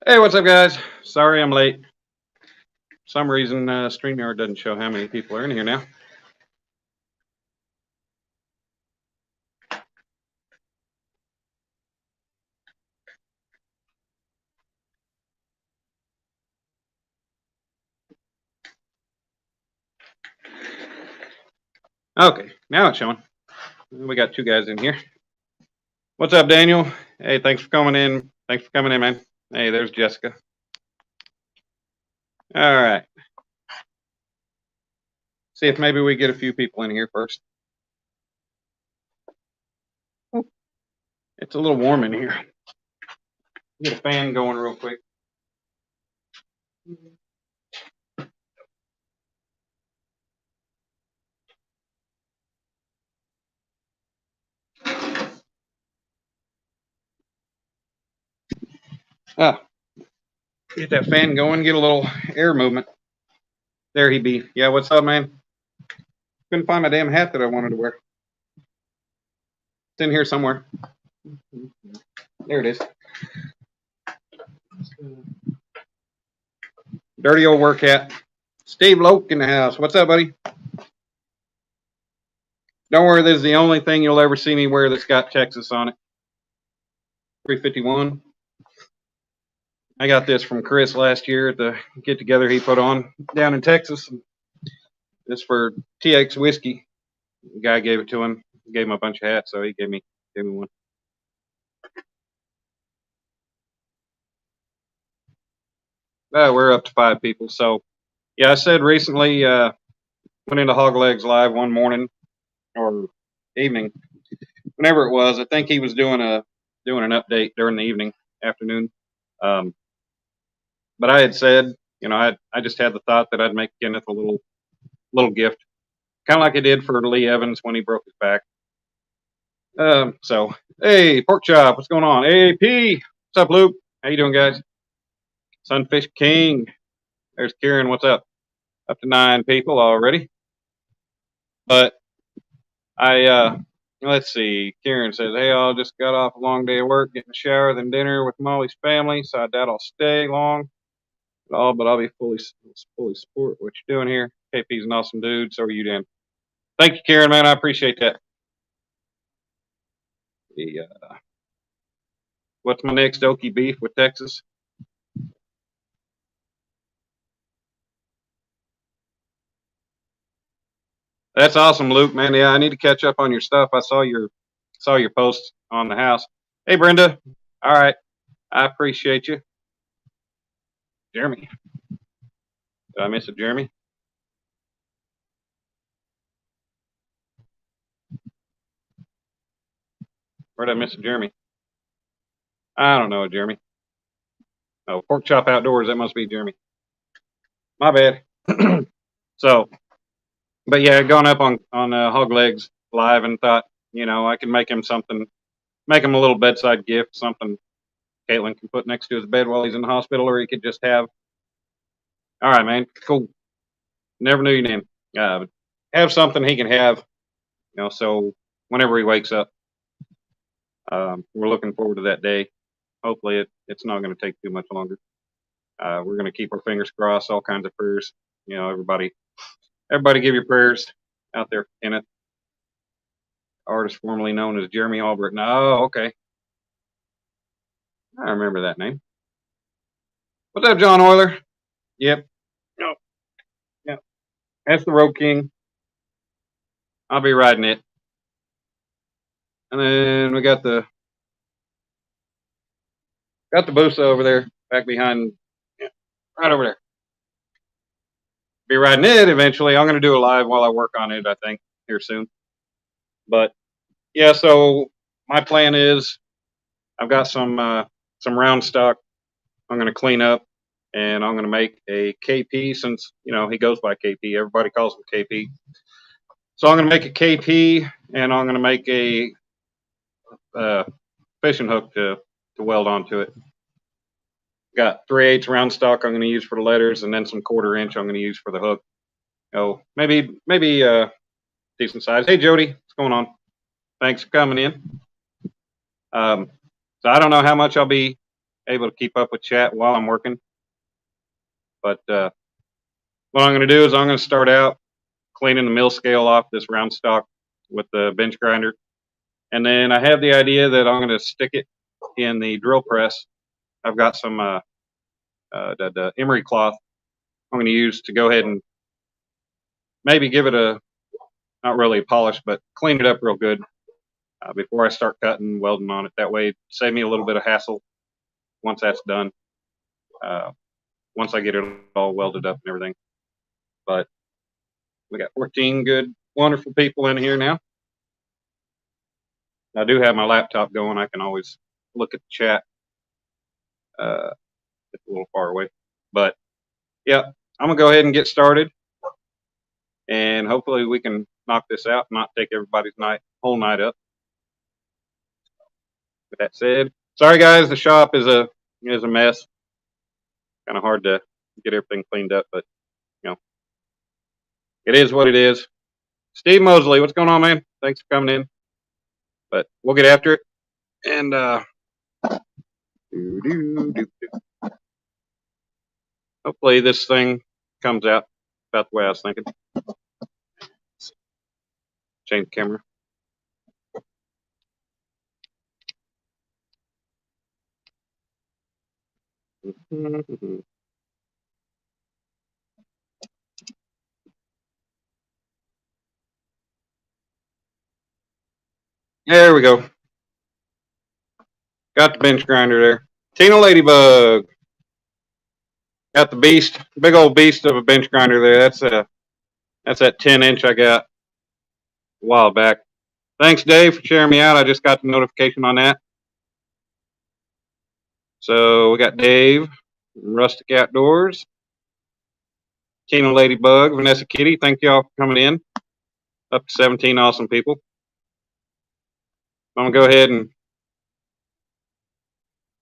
Hey, what's up, guys? Sorry I'm late. For some reason, StreamYard doesn't show how many people are in here now. Okay, now it's showing. We got two guys in here. What's up, Daniel? Hey, thanks for coming in. Thanks for coming in, man. Hey, there's Jessica. All right. See if maybe we get a few people in here first. It's a little warm in here. Get a fan going real quick. Ah, get that fan going. Get a little air movement. There he be. Yeah, what's up, man? Couldn't find my damn hat that I wanted to wear. It's in here somewhere. There it is. Dirty old work hat. Steve Loke in the house. What's up, buddy? Don't worry, this is the only thing you'll ever see me wear that's got Texas on it. 351. I got this from Chris last year at the get together he put on down in Texas. It's for TX whiskey. The guy gave it to him. Gave him a bunch of hats, so he gave me one. We're up to 5 people. So yeah, I said recently went into Hawgleg's live one morning or evening, whenever it was. I think he was doing an update during the evening, afternoon. But I had said, I just had the thought that I'd make Kenneth a little gift, kind of like I did for Lee Evans when he broke his back. So, hey, Pork Chop, what's going on? AP, what's up, Luke? How you doing, guys? Sunfish King. There's Kieran, what's up? Up to 9 people already. But let's see. Kieran says, hey, I just got off a long day of work, getting a shower, then dinner with Molly's family, so I doubt I'll stay long. But I'll be fully support what you're doing here. KP's an awesome dude. So are you, Dan. Thank you, Karen, man. I appreciate that. What's my next Okie beef with Texas? That's awesome, Luke, man. Yeah, I need to catch up on your stuff. I saw your posts on the house. Hey, Brenda. All right. I appreciate you. Jeremy. Did I miss a Jeremy? Where did I miss a Jeremy? I don't know, Jeremy. Oh, Pork Chop Outdoors. That must be Jeremy. My bad. So, but yeah, going up on Hawgleg's live and thought, I could make him something, make him a little bedside gift, something Caitlin can put next to his bed while he's in the hospital, or he could just have. All right, man. Cool. Never knew your name. Have something he can have, so whenever he wakes up, we're looking forward to that day. Hopefully it's not going to take too much longer. We're going to keep our fingers crossed, all kinds of prayers. Everybody give your prayers out there for Kenneth, artist formerly known as Jeremy Albrecht. Oh, okay. I remember that name. What's up, John Euler? Yep. No. Yep. That's the Road King. I'll be riding it. And then we got the Busa over there, back behind, right over there. Be riding it eventually. I'm going to do a live while I work on it, I think, here soon. But yeah, so my plan is I've got some round stock I'm going to clean up, and I'm going to make a KP since, he goes by KP. Everybody calls him KP. So I'm going to make a KP, and I'm going to make a fishing hook to weld onto it. Got 3/8 round stock I'm going to use for the letters, and then some 1/4 inch I'm going to use for the hook. Oh, maybe decent size. Hey, Jody, what's going on? Thanks for coming in. So I don't know how much I'll be able to keep up with chat while I'm working. But what I'm going to do is I'm going to start out cleaning the mill scale off this round stock with the bench grinder. And then I have the idea that I'm going to stick it in the drill press. I've got some the emery cloth I'm going to use to go ahead and maybe give it a, not really a polish, but clean it up real good before I start cutting, welding on it. That way, save me a little bit of hassle once that's done. Once I get it all welded up and everything. But we got 14 good, wonderful people in here now. I do have my laptop going. I can always look at the chat. It's a little far away. But yeah, I'm going to go ahead and get started. And hopefully we can knock this out and not take everybody's whole night up. With that said, sorry guys, the shop is a mess. Kind of hard to get everything cleaned up, but you know, it is what it is. Steve Mosley, what's going on, man? Thanks for coming in. But we'll get after it. And hopefully this thing comes out about the way I was thinking. Change the camera. There we go. Got the bench grinder there. Tina Ladybug. Got the beast, big old beast of a bench grinder there. That's that 10-inch I got a while back. Thanks, Dave, for sharing me out. I just got the notification on that. So we got Dave, Rustic Outdoors, Tina Ladybug, Vanessa Kitty. Thank y'all for coming in. Up to 17 awesome people. I'm gonna go ahead and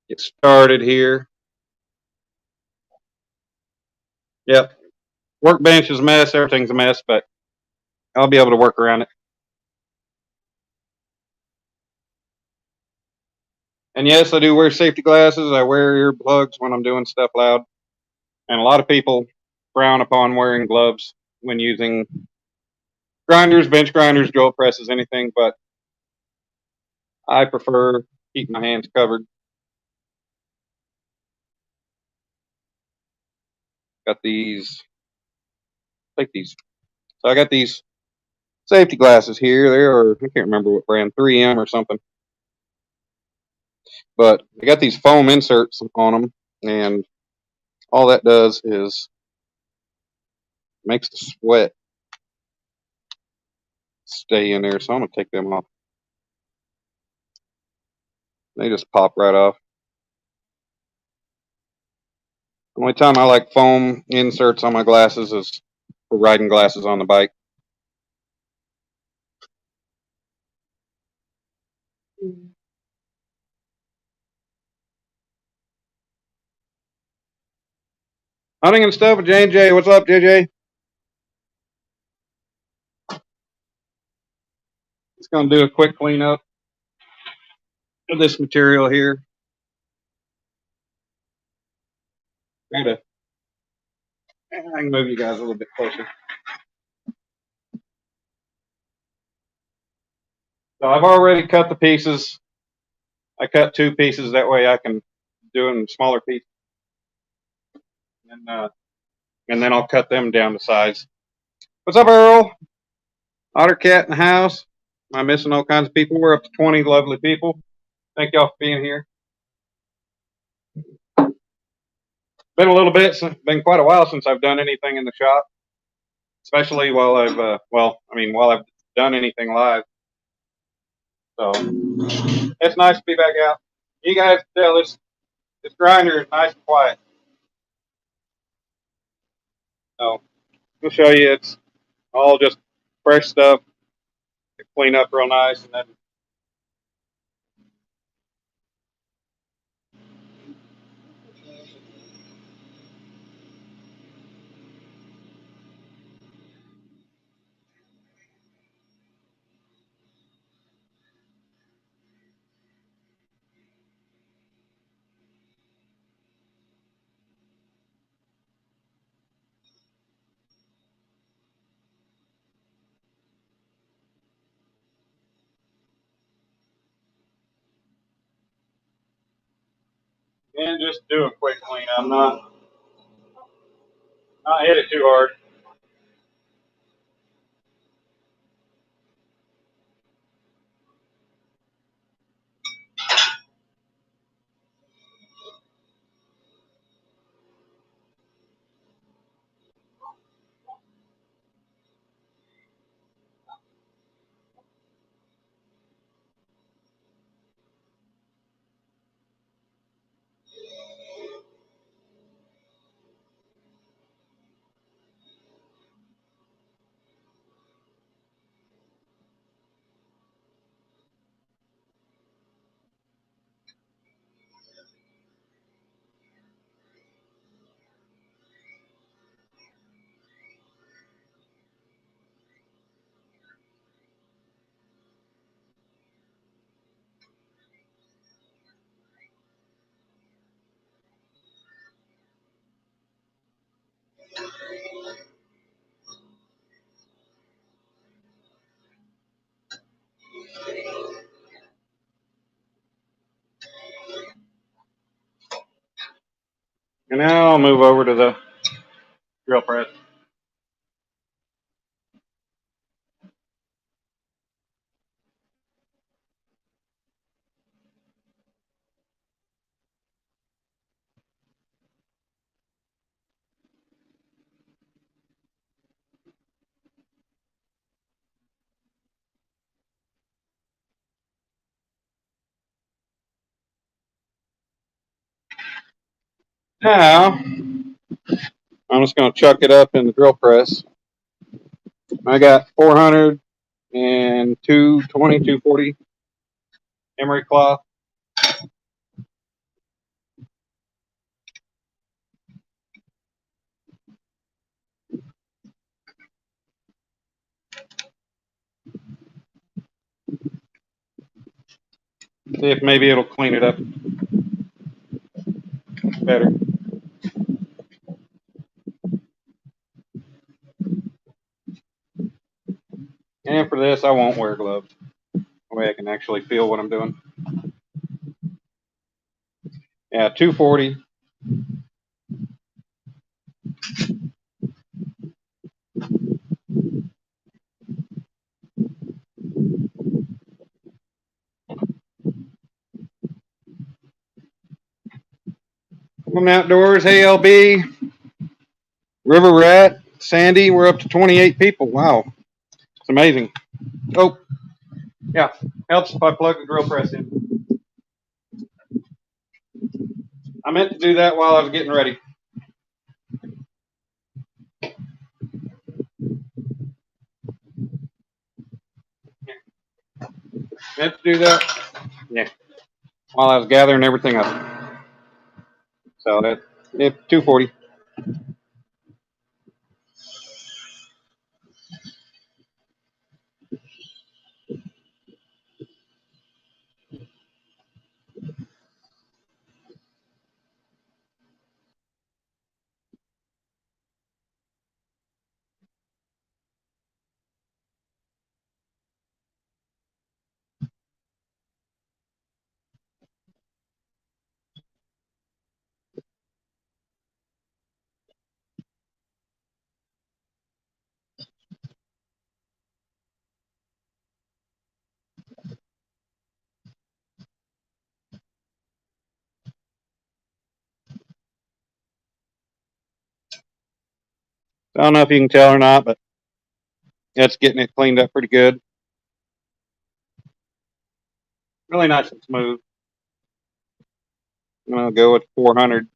get started here. Yep. Workbench is a mess. Everything's a mess, but I'll be able to work around it. And yes, I do wear safety glasses. I wear earplugs when I'm doing stuff loud. And a lot of people frown upon wearing gloves when using grinders, bench grinders, drill presses, anything, but I prefer keeping my hands covered. Got these, take these. So I got these safety glasses here. They are, I can't remember what brand, 3M or something. But they got these foam inserts on them, and all that does is makes the sweat stay in there. So I'm gonna take them off. They just pop right off. The only time I like foam inserts on my glasses is for riding glasses on the bike. Hunting and stuff with J&J. What's up, JJ? Just gonna do a quick cleanup of this material here. I can move you guys a little bit closer. So I've already cut the pieces. I cut 2 pieces. That way I can do them in smaller pieces. And then I'll cut them down to size. What's up, Earl? Otter Cat in the house. Am I missing all kinds of people? We're up to 20 lovely people. Thank y'all for being here. Been a little bit, been quite a while since I've done anything in the shop, especially while I've done anything live. So it's nice to be back out. You guys can tell this grinder is nice and quiet. So we'll show you. It's all just fresh stuff to clean up real nice, and then And just do a quick clean. I'm not hit it too hard. And now I'll move over to the drill press. Now I'm just going to chuck it up in the drill press. I got 400 and 220, 240 emery cloth. See if maybe it'll clean it up better. And for this, I won't wear gloves. That way I can actually feel what I'm doing. Yeah, 240. Welcome outdoors. Hey, LB, River Rat, Sandy. We're up to 28 people. Wow, it's amazing. Oh, yeah, helps if I plug the drill press in. I meant to do that while I was getting ready. Meant to do that. Yeah, while I was gathering everything up. So that 240. I don't know if you can tell or not, but that's getting it cleaned up pretty good. Really nice and smooth. I'm gonna go with 400.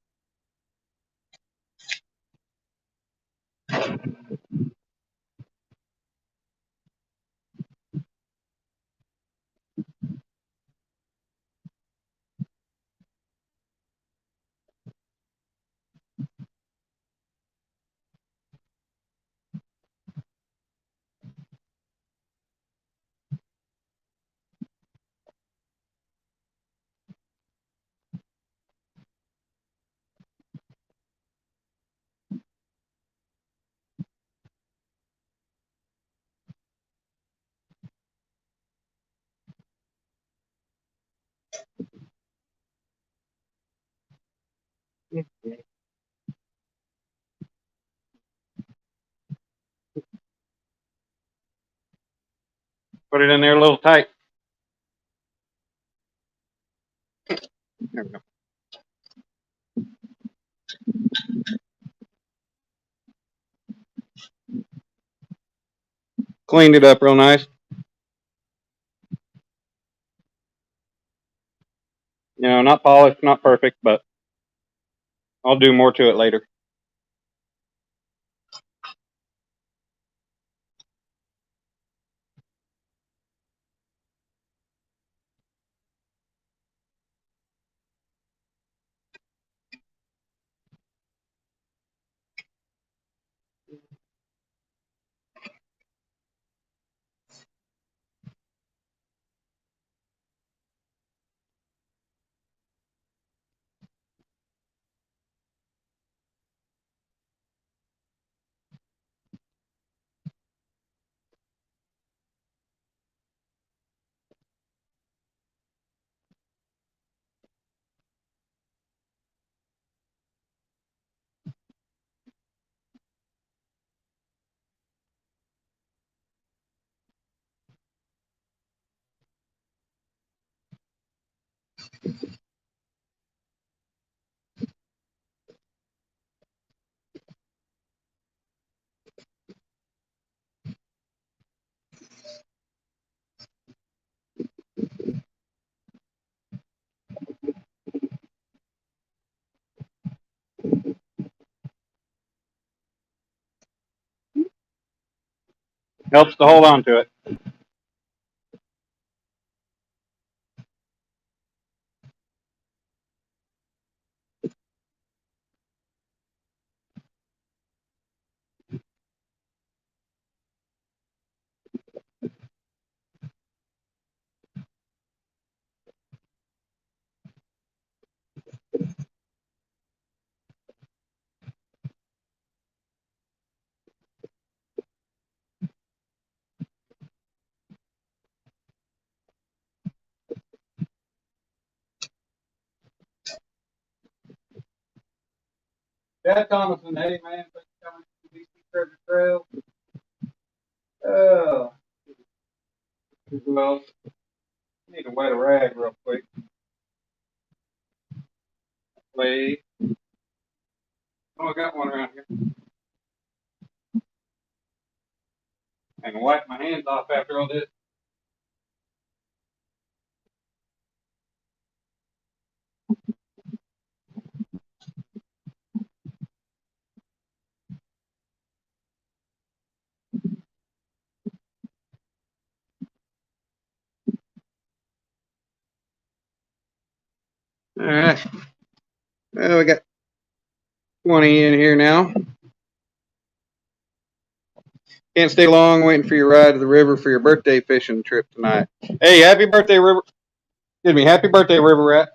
Put it in there a little tight. There we go. Cleaned it up real nice. You know, not polished, not perfect, but I'll do more to it later. Helps to hold on to it. Dad Thomason, hey man, thanks for coming to DC Treasure Trail. Oh, who else? Need to wet a rag real quick. Wait. Oh, I got one around here. And wipe my hands off after all this. All right. Well, we got 20 in here now. Can't stay long waiting for your ride to the river for your birthday fishing trip tonight. Hey, happy birthday, River. Excuse me, happy birthday, River Rat.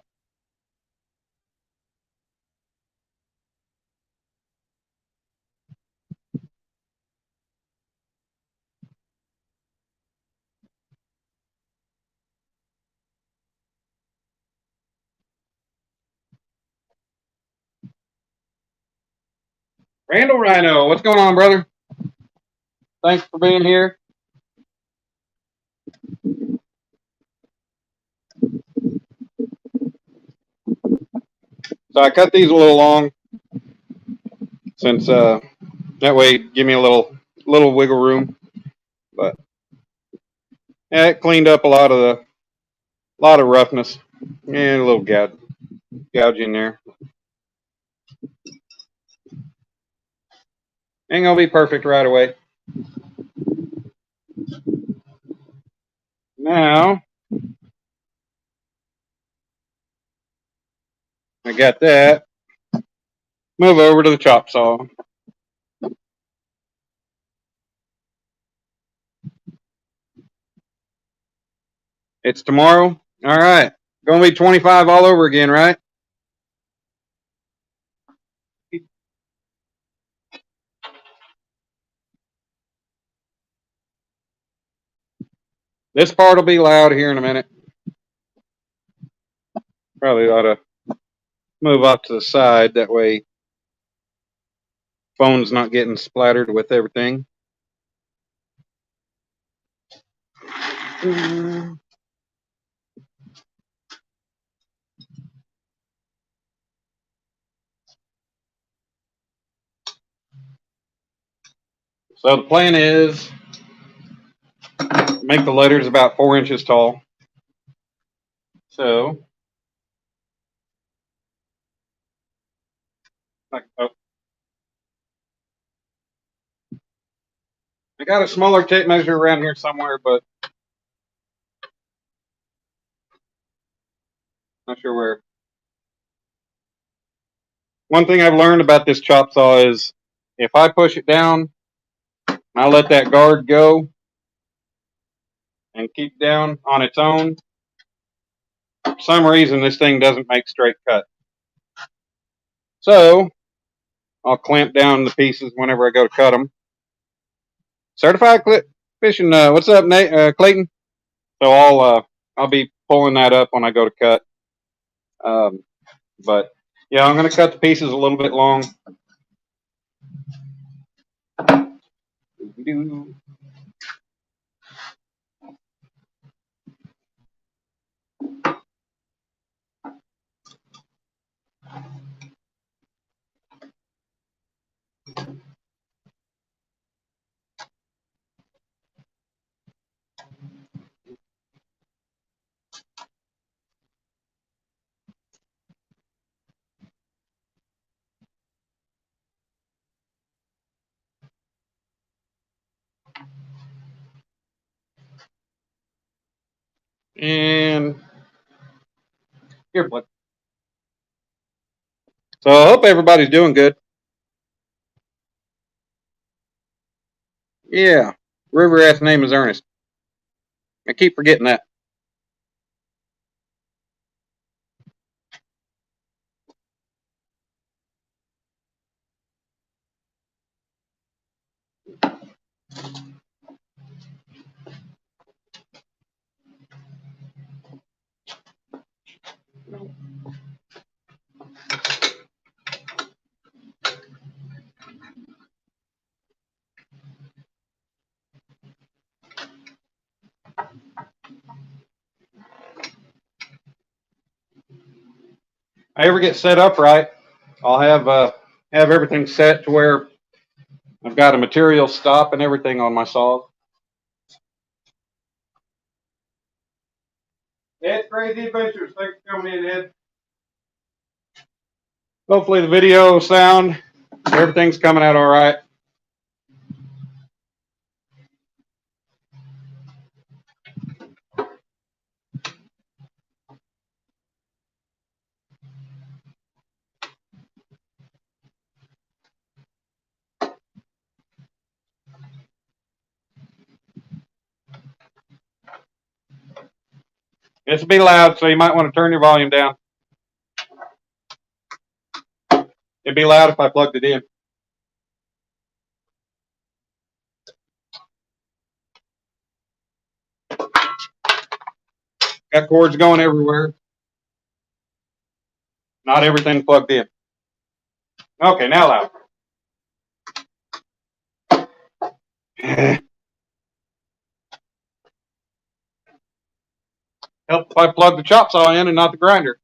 Randall Rhino, what's going on, brother? Thanks for being here. So I cut these a little long since that way give me a little wiggle room. But yeah, it cleaned up a lot of roughness and a little gouge in there. Ain't gonna be perfect right away. Now I got that. Move over to the chop saw. It's tomorrow. All right. Gonna be 25 all over again, right? This part will be loud here in a minute. Probably ought to move off to the side. That way, phone's not getting splattered with everything. So the plan is make the letters about 4 inches tall. So, oh, I got a smaller tape measure around here somewhere, but not sure where. One thing I've learned about this chop saw is if I push it down, I let that guard go and keep down on its own. For some reason, this thing doesn't make straight cut. So I'll clamp down the pieces whenever I go to cut them. Certified fishing. What's up, Nate? Clayton? So I'll be pulling that up when I go to cut. But yeah, I'm going to cut the pieces a little bit long. And here, Blake. So I hope everybody's doing good. Yeah, River Rat's name is Ernest. I keep forgetting that. I ever get set up right, I'll have everything set to where I've got a material stop and everything on my saw. Ed, Crazy Adventures. Thanks for coming in, Ed. Hopefully the video, sound, everything's coming out all right. This will be loud, so you might want to turn your volume down. It'd be loud if I plugged it in. Got cords going everywhere. Not everything plugged in. Okay, now loud. Help if I plug the chop saw in and not the grinder.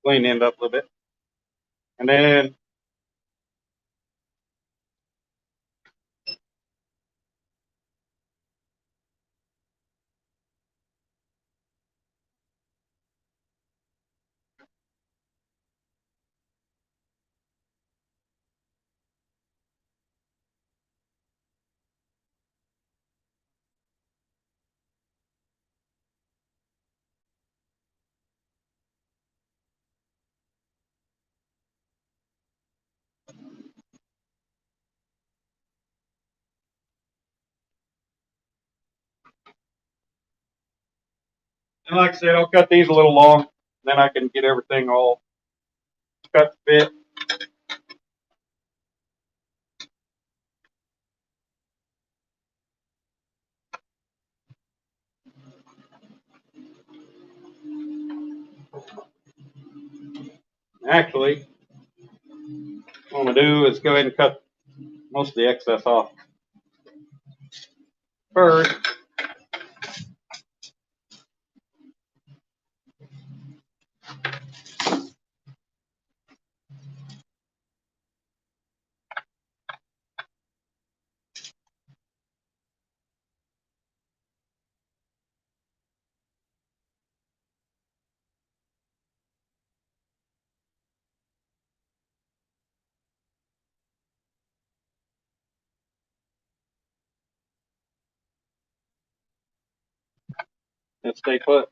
Clean the end up a little bit. And then And like I said, I'll cut these a little long, then I can get everything all cut to fit. Actually, what I'm gonna do is go ahead and cut most of the excess off first. And stay put.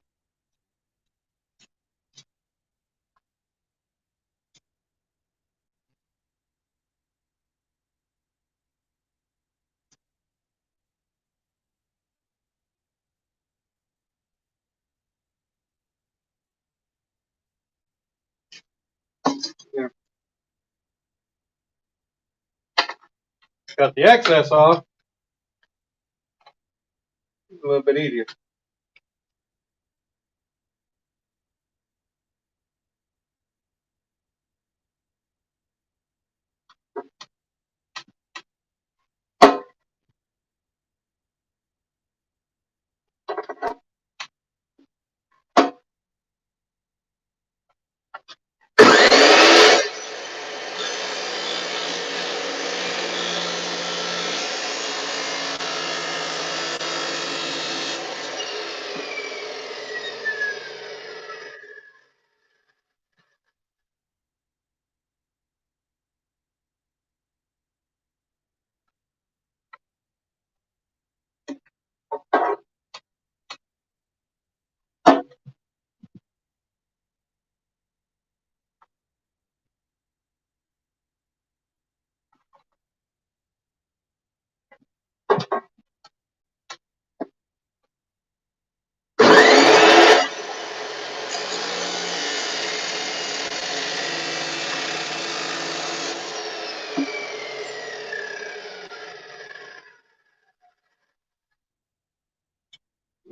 Yeah. Cut the excess off. A little bit easier.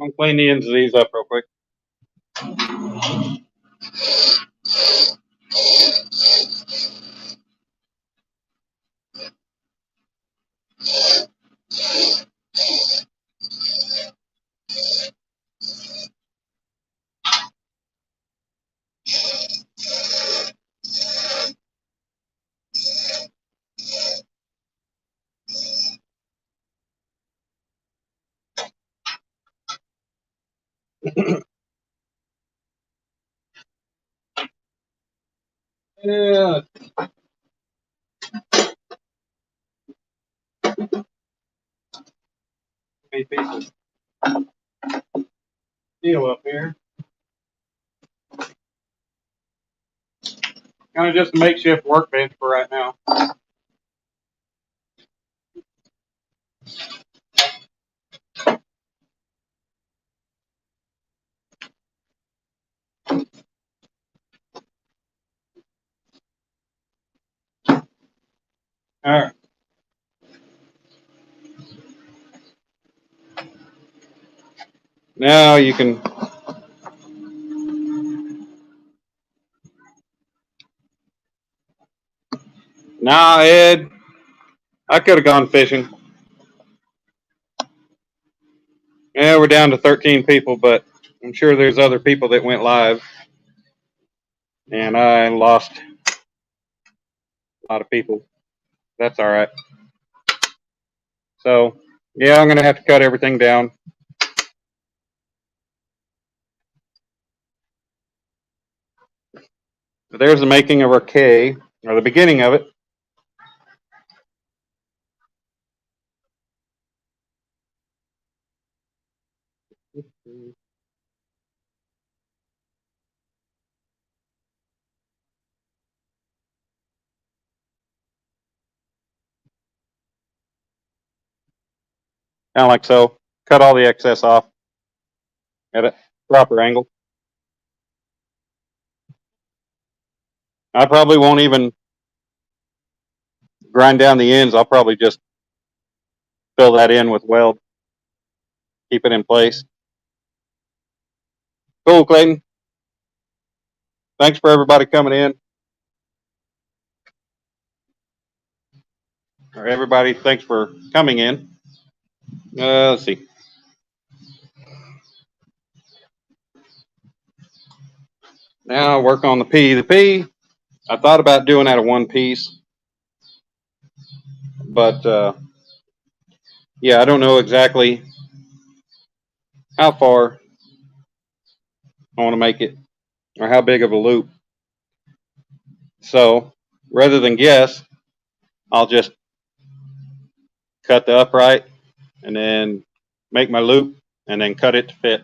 I'm gonna clean the ends of these up real quick. Yeah. 8 pieces. Steel up here. Kind of just a makeshift workbench for right now. All right. Now you can. Now, Ed, I could have gone fishing. Yeah, we're down to 13 people, but I'm sure there's other people that went live. And I lost a lot of people. That's all right. So, yeah, I'm going to have to cut everything down. There's the making of our K, or the beginning of it. Kind of like so. Cut all the excess off. Edit. proper angle. I probably won't even grind down the ends. I'll probably just fill that in with weld, keep it in place. Cool, Clayton. Thanks for everybody coming in. Or everybody, thanks for coming in. Let's see. Now I'll work on the P. The P, I thought about doing that a one piece, but yeah, I don't know exactly how far I want to make it or how big of a loop. So rather than guess, I'll just cut the upright and then make my loop and then cut it to fit.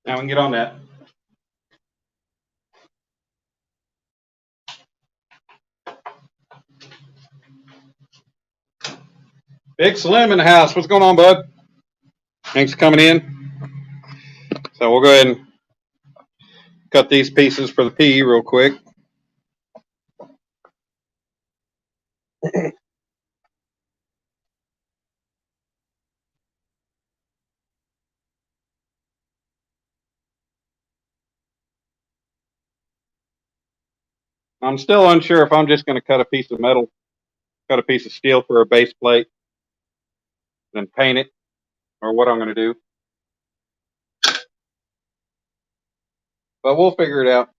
Now we can get on that. Big Slim in the house. What's going on, bud? Thanks for coming in. So we'll go ahead and cut these pieces for the P real quick. I'm still unsure if I'm just going to cut a piece of metal, cut a piece of steel for a base plate, then paint it, or what I'm going to do. But we'll figure it out.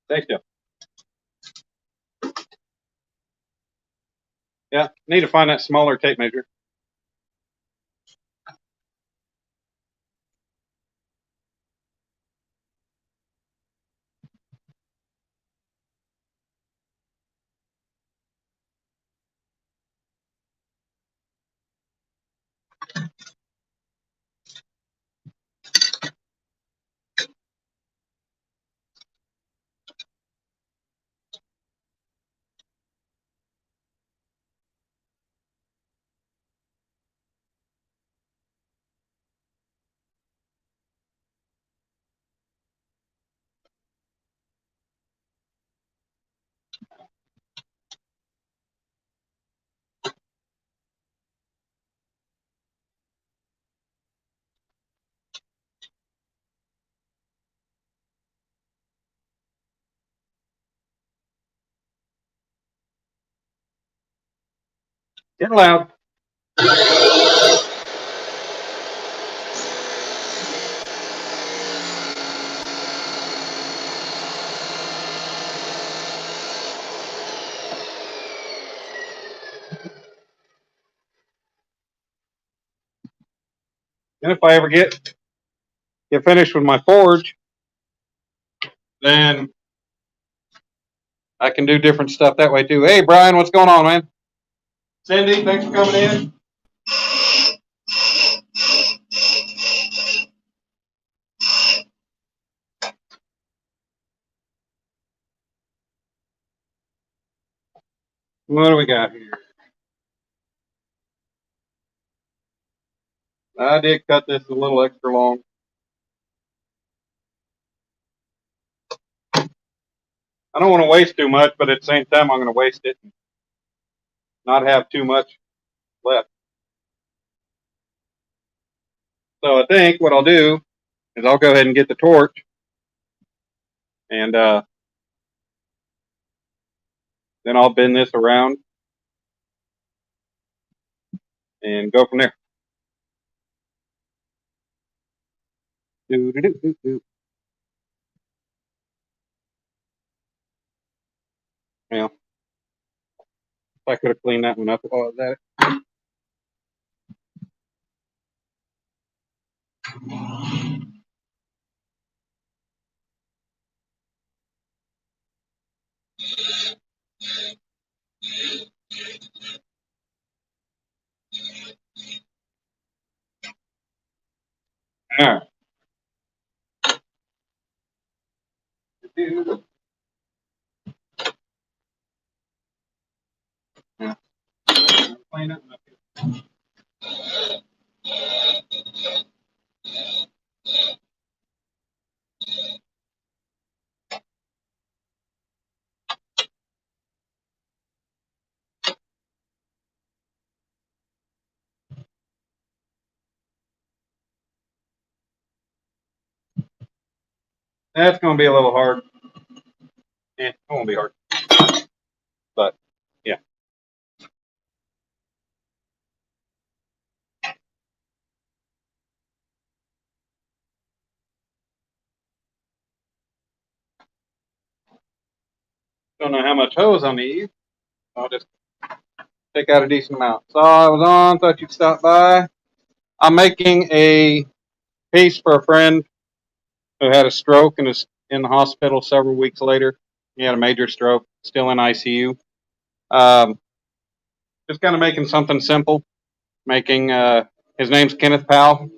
Stay still. Yeah, need to find that smaller tape measure. Get loud. And if I ever get finished with my forge, then I can do different stuff that way too. Hey, Brian, what's going on, man? Cindy, thanks for coming in. What do we got here? I did cut this a little extra long. I don't want to waste too much, but at the same time, I'm going to waste it and not have too much left. So I think what I'll do is I'll go ahead and get the torch and then I'll bend this around and go from there. Do. Yeah, I could have cleaned that one up while I was at it. do. Yeah. Clean it up. That's going to be a little hard. Yeah, it won't be hard. But, yeah. Don't know how much hose I need. I'll just take out a decent amount. So I was on, thought you'd stop by. I'm making a piece for a friend who had a stroke and is in the hospital several weeks later. He had a major stroke, still in ICU. Just kind of making something simple. Making his name's Kenneth Powell,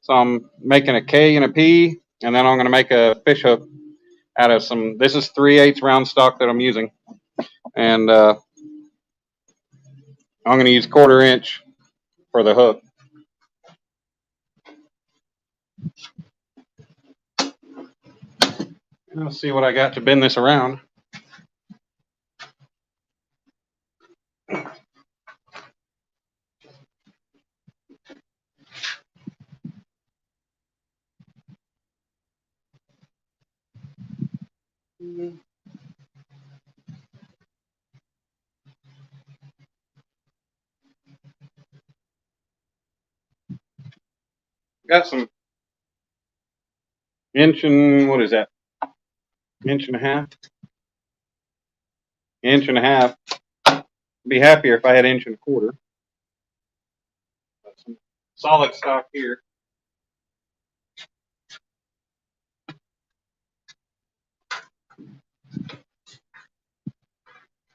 so I'm making a K and a P, and then I'm going to make a fish hook out of some. This is 3/8 round stock that I'm using, and I'm going to use 1/4 inch for the hook. Let's see what I got to bend this around. Got some inch and what is that? Inch and a half. Inch and a half. Be happier if I had 1.25 inches. Some solid stock here.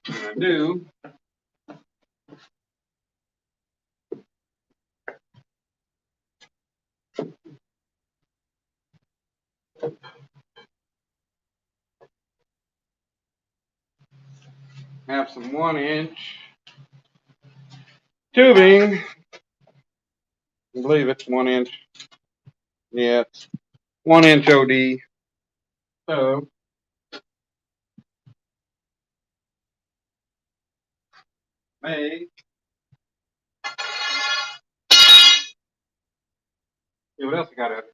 And I do. Have some 1-inch tubing. I believe it's 1 inch. Yeah, it's 1 inch OD. So make. See what else I got out here.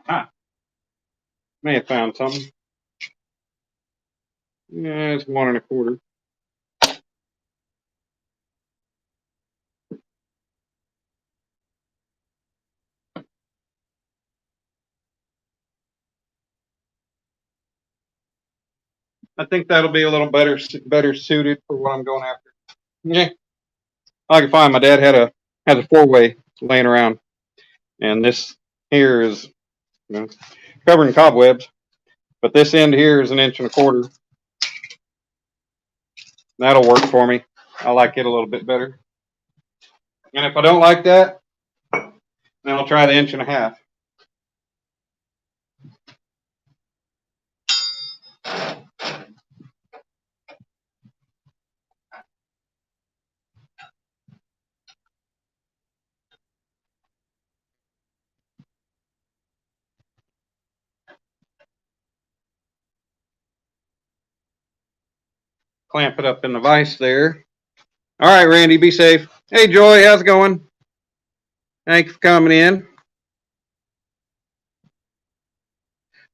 Ah, may have found something. Yeah, it's 1 1/4. I think that'll be a little better suited for what I'm going after. Yeah, I can find. My dad has a 4-way laying around, and this here is covered in cobwebs. But this end here is 1 1/4 inches. That'll work for me. I like it a little bit better. And if I don't like that, then I'll try the 1.5 inches. Clamp it up in the vise there. All right, Randy, be safe. Hey, Joy, how's it going? Thanks for coming in.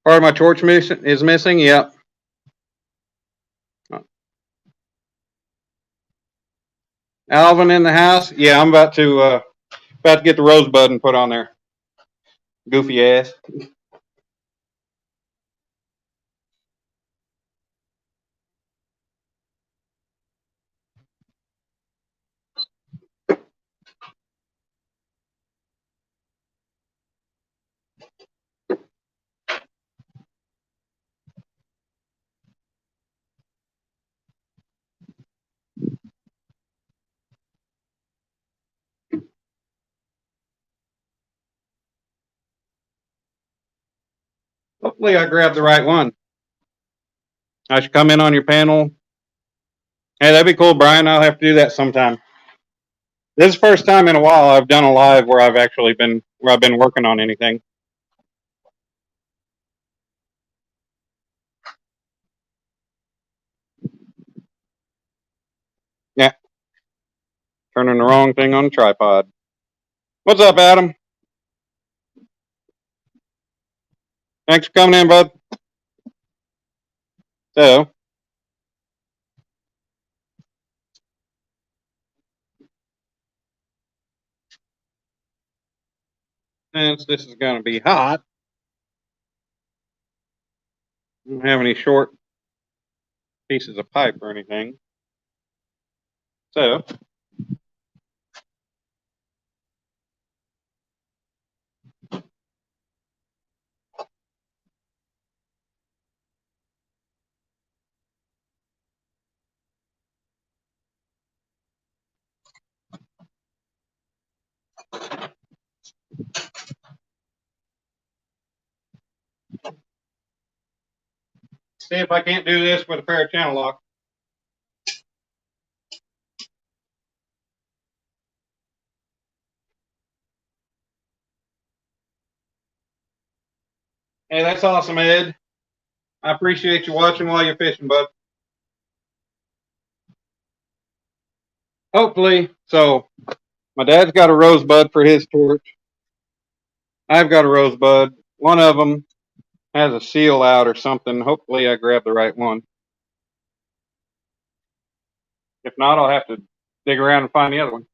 Part of my torch mission is missing. Yep. Alvin in the house? Yeah, I'm about to get the rosebud and put on there. Goofy ass. Hopefully, I grabbed the right one. I should come in on your panel. Hey, that'd be cool, Brian. I'll have to do that sometime. This is the first time in a while I've done a live where I've been working on anything. Yeah, turning the wrong thing on the tripod. What's up, Adam? Thanks for coming in, bud. So, since this is going to be hot, I don't have any short pieces of pipe or anything. So, see if I can't do this with a pair of channel locks. Hey, that's awesome, Ed. I appreciate you watching while you're fishing, bud. Hopefully, so my dad's got a rosebud for his torch. I've got a rosebud. One of them has a seal out or something. Hopefully, I grab the right one. If not, I'll have to dig around and find the other one.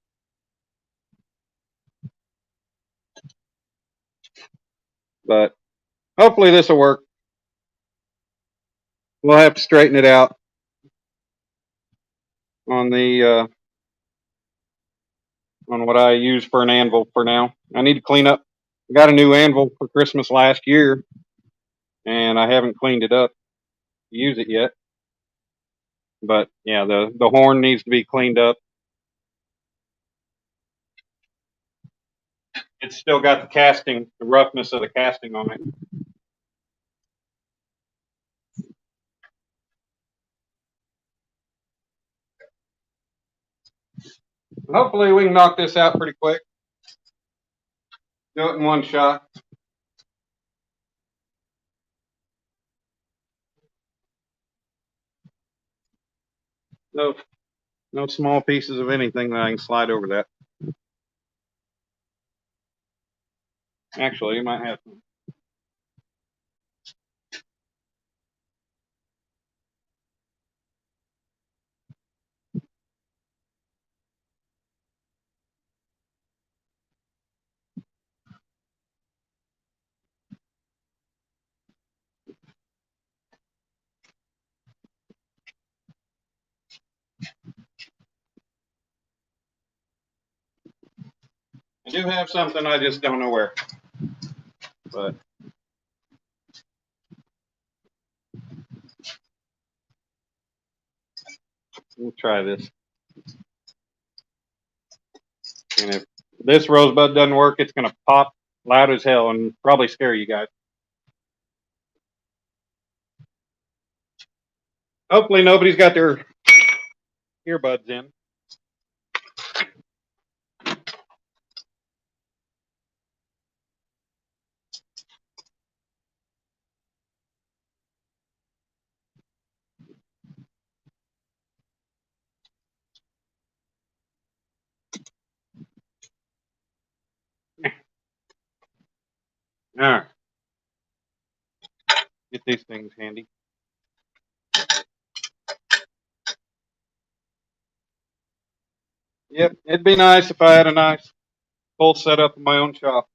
But hopefully, this will work. We'll have to straighten it out on the on what I use for an anvil for now. I need to clean up. I got a new anvil for Christmas last year, and I haven't cleaned it up to use it yet. But yeah, the horn needs to be cleaned up. It's still got the casting, the roughness of the casting on it. Hopefully, we can knock this out pretty quick. Do it in one shot. No, no small pieces of anything that I can slide over that. Actually, you might have some. I do have something, I just don't know where. But we'll try this. And if this rosebud doesn't work, it's going to pop loud as hell and probably scare you guys. Hopefully, nobody's got their earbuds in. All right. Get these things handy. Yep, it'd be nice if I had a nice full setup of my own shop.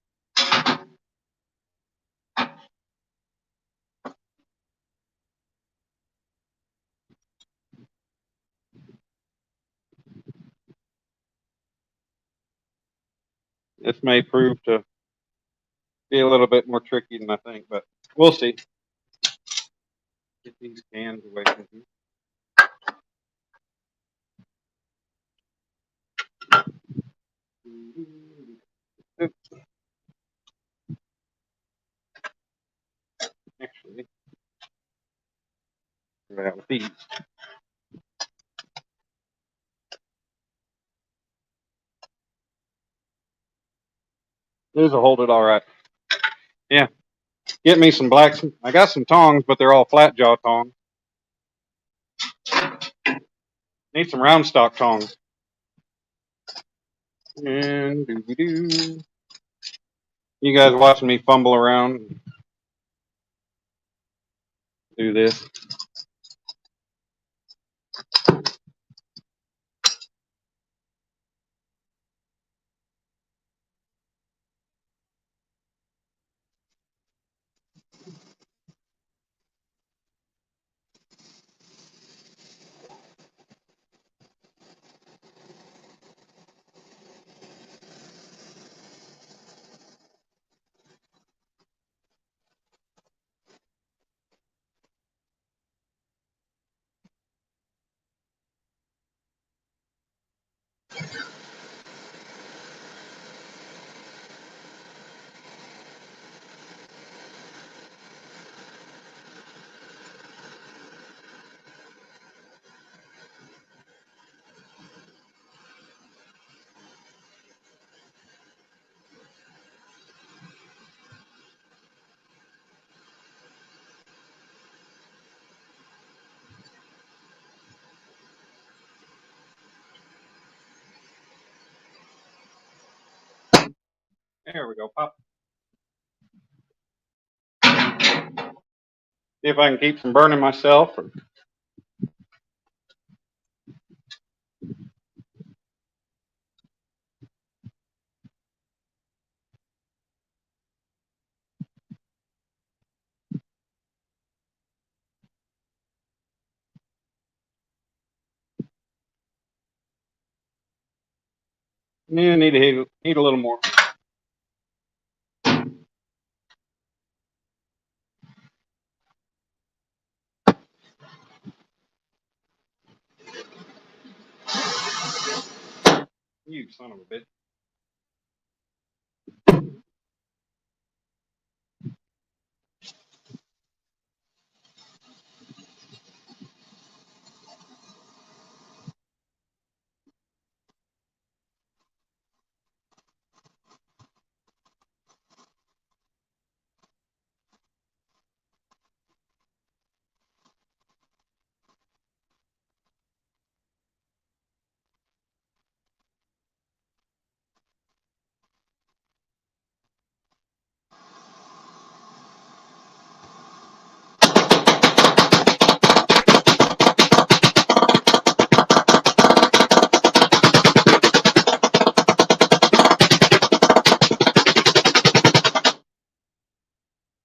This may prove to be a little bit more tricky than I think, but we'll see. Get these cans away from here. Actually, right out with these. These will hold it all right. Yeah, get me some blacks. I got some tongs, but they're all flat jaw tongs. Need some round stock tongs. And doo-doo-doo. You guys watching me fumble around do this. There we go, pop. See if I can keep from burning myself. Yeah, need to heat a little more. You son of a bitch.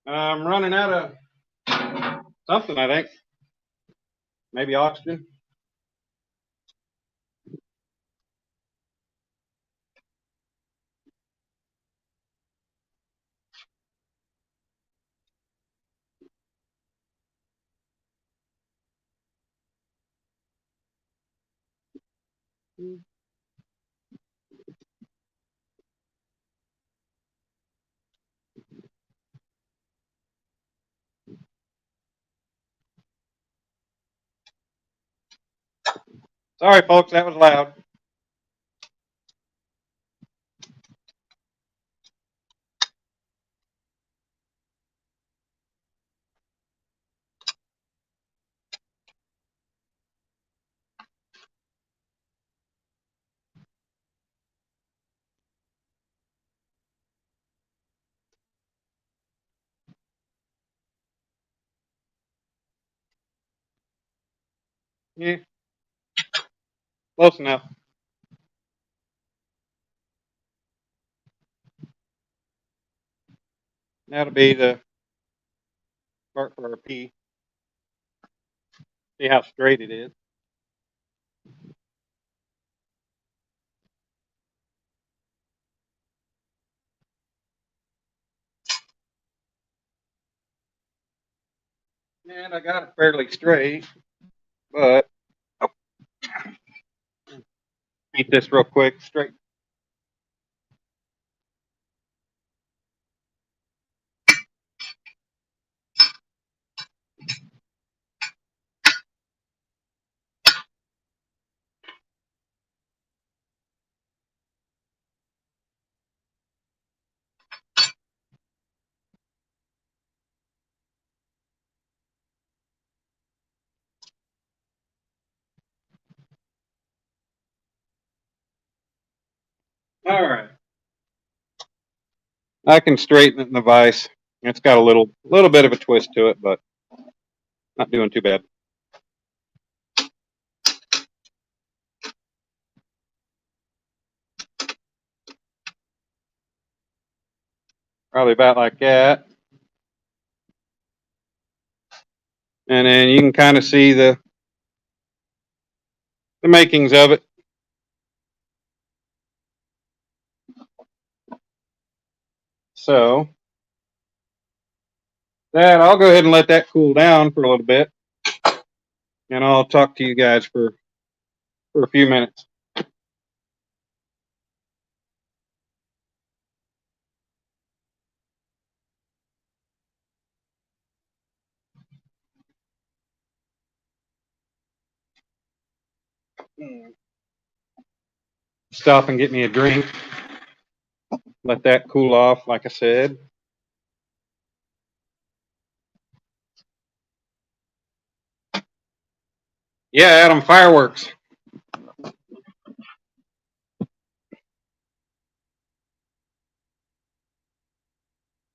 I'm running out of something, I think. Maybe oxygen. Sorry, folks, that was loud. Yeah, close enough. That'll be the part for our P. See how straight it is. And I got it fairly straight, but paint this real quick straight. All right. I can straighten it in the vise. It's got a little bit of a twist to it, but not doing too bad. Probably about like that. And then you can kind of see the makings of it. So that I'll go ahead and let that cool down for a little bit, and I'll talk to you guys for a few minutes. Stop and get me a drink. Let that cool off, like I said. Yeah, Adam, fireworks.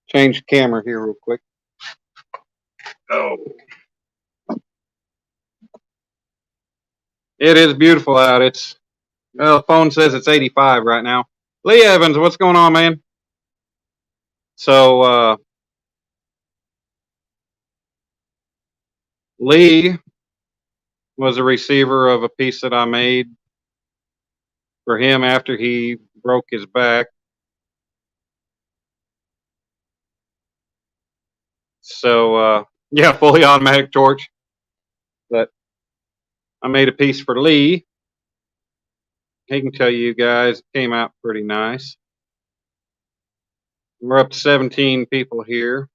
Change the camera here real quick. Oh. It is beautiful out. Well, the phone says it's 85 right now. Lee Evans, what's going on, man? So Lee was a receiver of a piece that I made for him after he broke his back. So yeah, fully automatic torch. But I made a piece for Lee. He can tell you guys it came out pretty nice. We're up to 17 people here.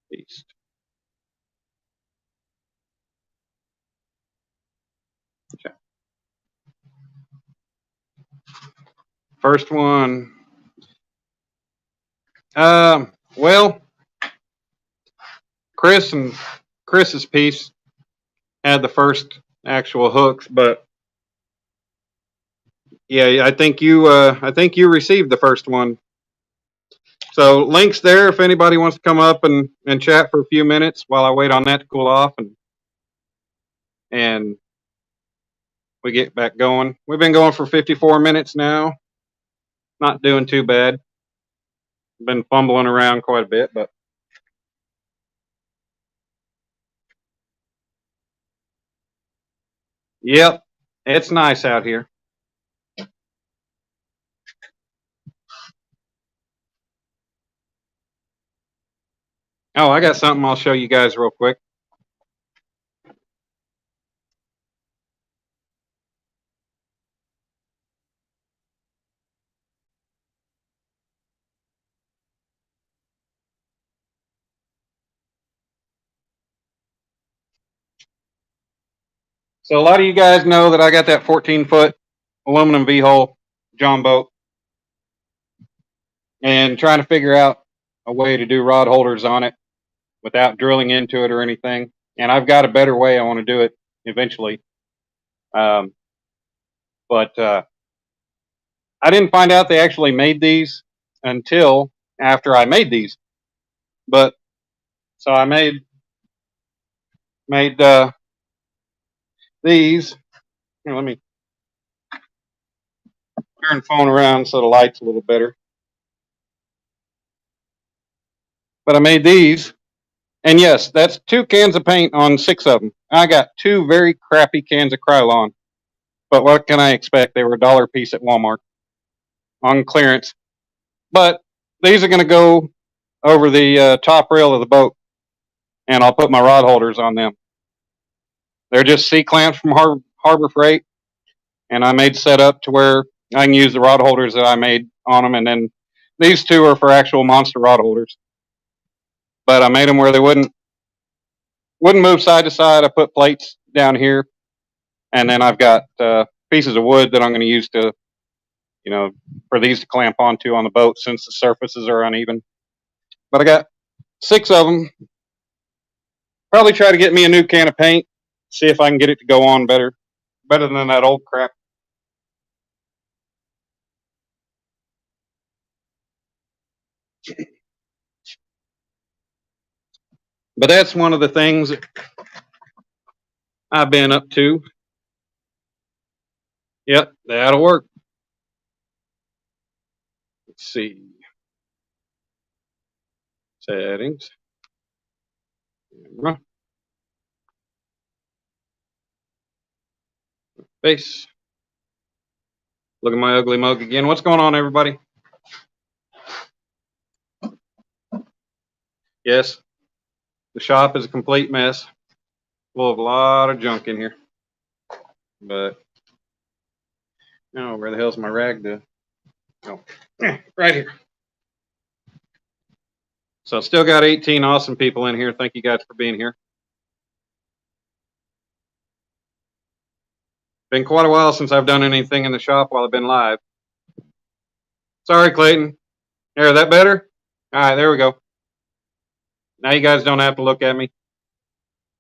Beast. Okay. First one. Well, Chris's piece had the first actual hooks, but yeah, I think you received the first one. So links there if anybody wants to come up and chat for a few minutes while I wait on that to cool off and we get back going. We've been going for 54 minutes now. Not doing too bad. Been fumbling around quite a bit, but yep, it's nice out here. Oh, I got something I'll show you guys real quick. So a lot of you guys know that I got that 14-foot aluminum V-hole John boat and trying to figure out a way to do rod holders on it without drilling into it or anything. And I've got a better way I want to do it eventually. But I didn't find out they actually made these until after I made these. But so I made these. Here, let me turn the phone around so the light's a little better. But I made these. And yes, that's 2 cans of paint on 6 of them. I got 2 very crappy cans of Krylon. But what can I expect? They were $1 a piece at Walmart on clearance. But these are going to go over the top rail of the boat, and I'll put my rod holders on them. They're just C-clamps from Harbor Freight, and I made set up to where I can use the rod holders that I made on them, and then these 2 are for actual monster rod holders. But I made them where they wouldn't move side to side. I put plates down here, and then I've got pieces of wood that I'm going to use to, for these to clamp onto on the boat since the surfaces are uneven. But I got 6 of them. Probably try to get me a new can of paint, see if I can get it to go on better than that old crap. But that's one of the things that I've been up to. Yep, that'll work. Let's see. Settings. Camera. Face. Look at my ugly mug again. What's going on, everybody? Yes, the shop is a complete mess. Full of a lot of junk in here. But, where the hell's my rag to? Oh, right here. So still got 18 awesome people in here. Thank you guys for being here. Been quite a while since I've done anything in the shop while I've been live. Sorry, Clayton. There, that better? All right, there we go. Now you guys don't have to look at me.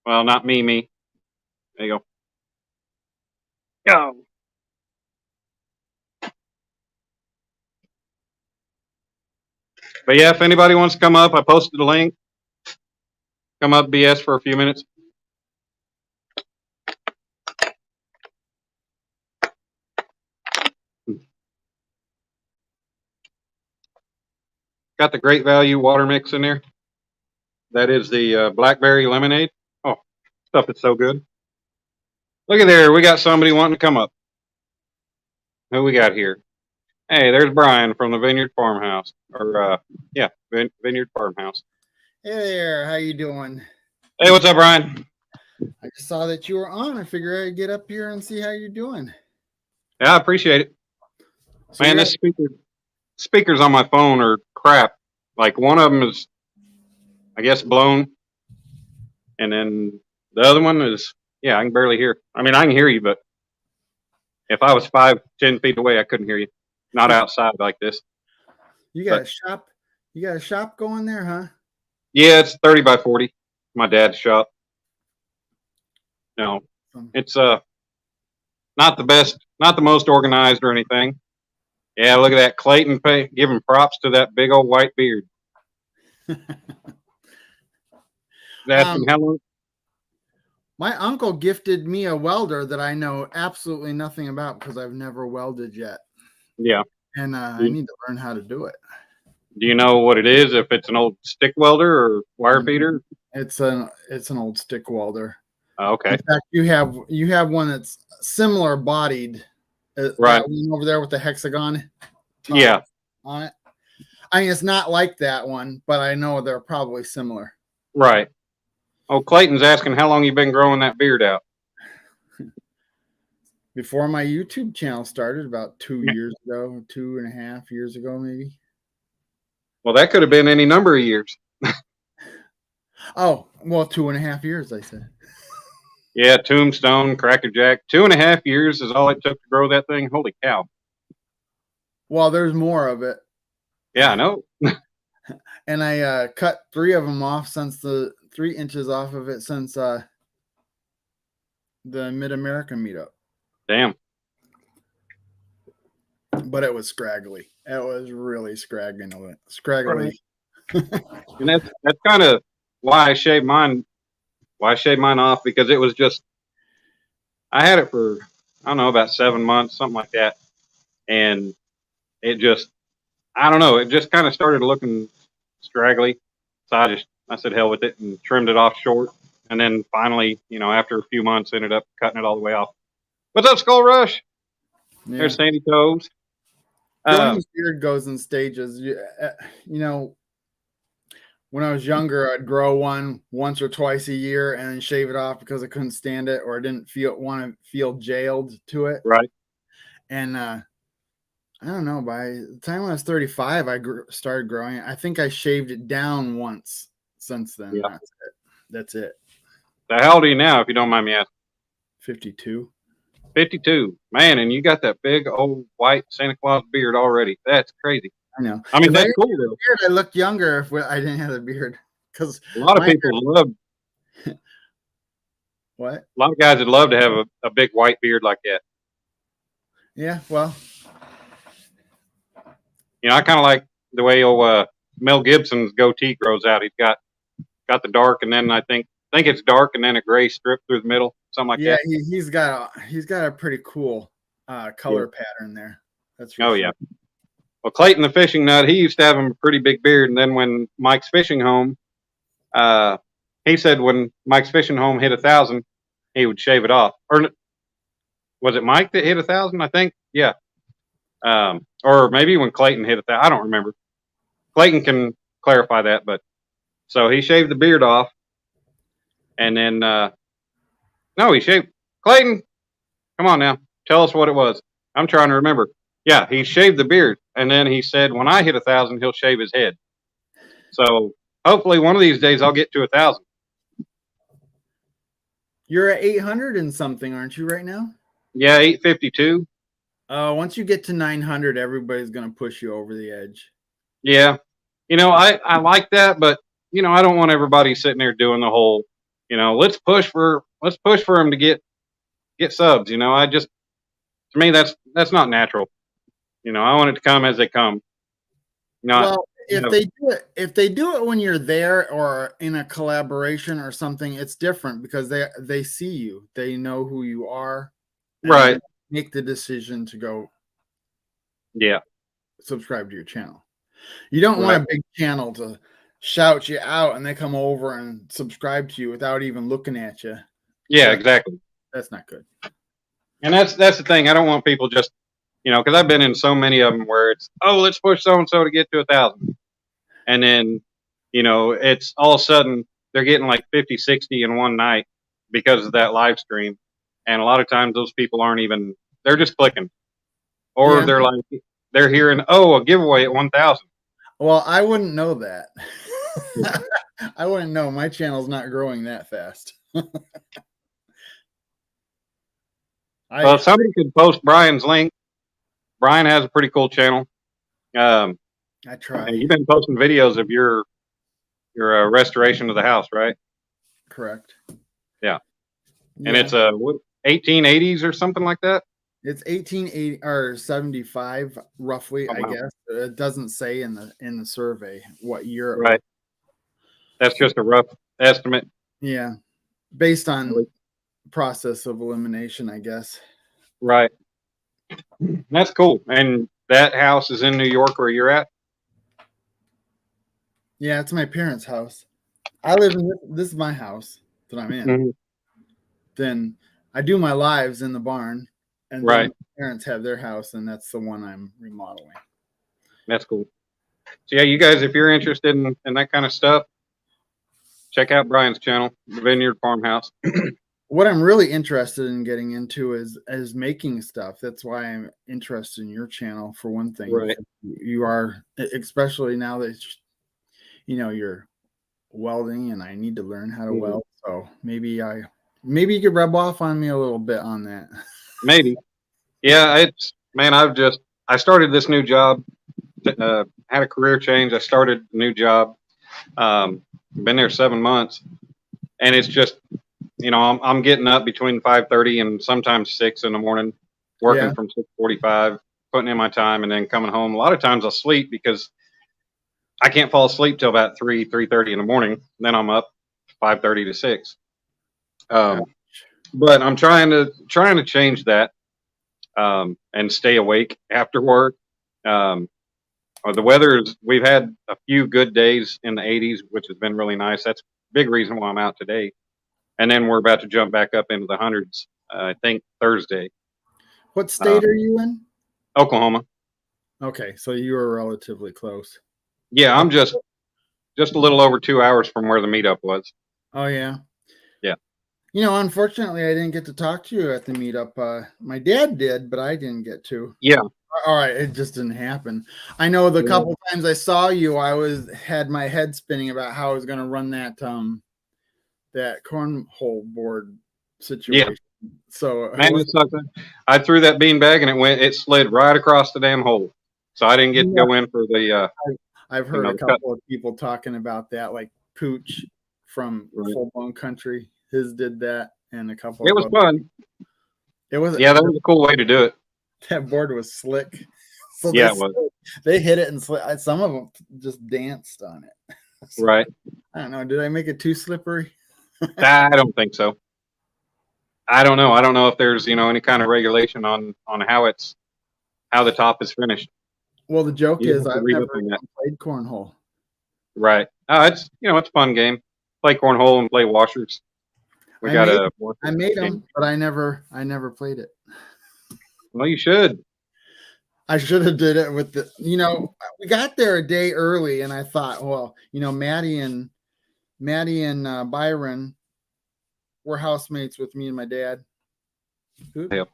Well, not me. There you go. Go. But yeah, if anybody wants to come up, I posted a link. Come up BS for a few minutes. Got the Great Value water mix in there. That is the blackberry lemonade. Oh, stuff is so good. Look at there. We got somebody wanting to come up. Who we got here? Hey, there's Brian from the Vineyard Farmhouse. Vineyard Farmhouse. Hey there. How you doing? Hey, what's up, Brian? I just saw that you were on. I figured I'd get up here and see how you're doing. Yeah, I appreciate it. So man, this speakers on my phone are crap. Like one of them is, I guess, blown. And then the other one is, I can barely hear. I mean, I can hear you, but if I was 5-10 feet away, I couldn't hear you. Not outside like this. You got a shop? You got a shop going there, huh? Yeah, it's 30 by 40. My dad's shop. No, it's not the best, not the most organized or anything. Yeah, look at that Clayton giving props to that big old white beard. That's how long? My uncle gifted me a welder that I know absolutely nothing about because I've never welded yet. Yeah. And I need to learn how to do it. Do you know what it is? If it's an old stick welder or wire feeder? It's an old stick welder. Oh, okay. In fact, you have one that's similar bodied. Right. That one over there with the hexagon. Yeah. On it. I mean, it's not like that one, but I know they're probably similar. Right. Oh, Clayton's asking how long you been growing that beard out. Before my YouTube channel started, about 2 years ago, 2.5 years ago, maybe. Well, that could have been any number of years. Oh, well, 2.5 years, I said. Yeah, Tombstone, Crackerjack. 2.5 years is all it took to grow that thing. Holy cow. Well, there's more of it. Yeah, I know. And I cut 3 of them off since 3 inches off of it since the Mid-America meetup. Damn. But it was scraggly. It was really scraggly. And that's kind of why I shaved mine. Why I shaved mine off, because it was just, I had it for, I don't know, about 7 months, something like that. And it just, I don't know, it just kind of started looking straggly. So I said, hell with it, and trimmed it off short. And then finally, after a few months, ended up cutting it all the way off. What's up, Skull Rush? Yeah. There's Sandy Toes. Growing beard goes in stages. When I was younger, I'd grow one once or twice a year and then shave it off because I couldn't stand it or I didn't want to feel jailed to it. Right. And I don't know. By the time I was 35, I started growing it. I think I shaved it down once since then. Yeah. That's it. So how old are you now, if you don't mind me asking? 52. 52. Man, and you got that big old white Santa Claus beard already. That's crazy. I know. I mean, if that's I cool, though. Beard, I looked younger if I didn't have a beard. Because a lot of people love. What? A lot of guys would love to have a big white beard like that. Yeah, well. I kind of like the way old Mel Gibson's goatee grows out. He's got the dark, and then I think it's dark, and then a gray strip through the middle, something like that. Yeah, he's got a pretty cool color pattern there. That's for sure. Yeah. Well, Clayton the fishing nut, he used to have a pretty big beard, and then when Mike's Fishing Home, he said when Mike's Fishing Home hit 1,000, he would shave it off. Or was it Mike that hit 1,000? I think, yeah. Or maybe when Clayton hit 1,000, I don't remember. Clayton can clarify that, but so he shaved the beard off, and then no, he shaved. Clayton, come on now, tell us what it was. I'm trying to remember. Yeah, he shaved the beard, and then he said when I hit 1,000, he'll shave his head. So hopefully one of these days I'll get to 1,000. You're at 800 and something, aren't you, right now? Yeah, 852. Once you get to 900, everybody's going to push you over the edge. Yeah. I like that, but, I don't want everybody sitting there doing the whole, let's push for them to get subs. To me, that's not natural. I want it to come as they come. Well, if they do it when you're there or in a collaboration or something, it's different because they see you, they know who you are, right? Make the decision to go, subscribe to your channel. You don't want a big channel to shout you out and they come over and subscribe to you without even looking at you. Yeah, exactly. That's not good. And that's the thing. I don't want people just, because I've been in so many of them where it's, let's push so-and-so to get to 1,000. And then, it's all of a sudden they're getting like 50, 60 in one night because of that live stream. And a lot of times those people aren't even, they're just clicking. Or they're hearing, a giveaway at 1,000. Well, I wouldn't know that. I wouldn't know. My channel's not growing that fast. Well, somebody could post Brian's link. Brian has a pretty cool channel. I try. You've been posting videos of your restoration of the house, right? Correct. Yeah. And it's 1880s or something like that. It's 1880 or 75, roughly. Wow. I guess it doesn't say in the survey what year. Right. That's just a rough estimate. Yeah, based on process of elimination, I guess. Right. That's cool. And that house is in New York where you're at? Yeah, it's my parents' house. I live in this is my house that I'm in. Mm-hmm. Then I do my lives in the barn, and then my parents have their house, and that's the one I'm remodeling. That's cool. So yeah, you guys, if you're interested in that kind of stuff, check out Brian's channel, The Vineyard Farmhouse. What I'm really interested in getting into is making stuff. That's why I'm interested in your channel, for one thing. Right. You are, especially now that you're welding, and I need to learn how to weld. So maybe you could rub off on me a little bit on that. Maybe. Yeah, I started this new job. Had a career change. I started a new job. Been there 7 months, and it's just, I'm getting up between 5:30 and sometimes 6 in the morning, working from 6:45, putting in my time, and then coming home. A lot of times I'll sleep because I can't fall asleep till about 3:30 in the morning. Then I'm up 5:30 to 6. But but I'm trying to change that, and stay awake after work. Um, the weather is, we've had a few good days in the 80s, which has been really nice. That's a big reason why I'm out today. And then we're about to jump back up into the hundreds, I think Thursday. What state are you in? Oklahoma. Okay, so you were relatively close. Yeah, I'm just a little over 2 hours from where the meetup was. Oh yeah. Yeah. You know, unfortunately, I didn't get to talk to you at the meetup. My dad did, but I didn't get to. Yeah. All right, it just didn't happen. I know the Yeah. couple times I saw you, had my head spinning about how I was going to run that cornhole board situation. So Man, it sucked. I threw that bean bag and it slid right across the damn hole. So I didn't get to go in for the. I've heard a couple of people talking about that, like Pooch from Full Blown Country. His did that, and a couple. It was fun. It was. Yeah, that was a cool way to do it. That board was slick. So yeah, it was. They hit it and some of them just danced on it. So, right. I don't know. Did I make it too slippery? I don't think so. I don't know. I don't know if there's any kind of regulation on how the top is finished. Well, the joke is I've never played cornhole. Right. It's it's a fun game. Play cornhole and play washers. I made them, but I never played it. Well, you should. I should have did it with we got there a day early, and I thought, well, Maddie and Byron were housemates with me and my dad. Yep.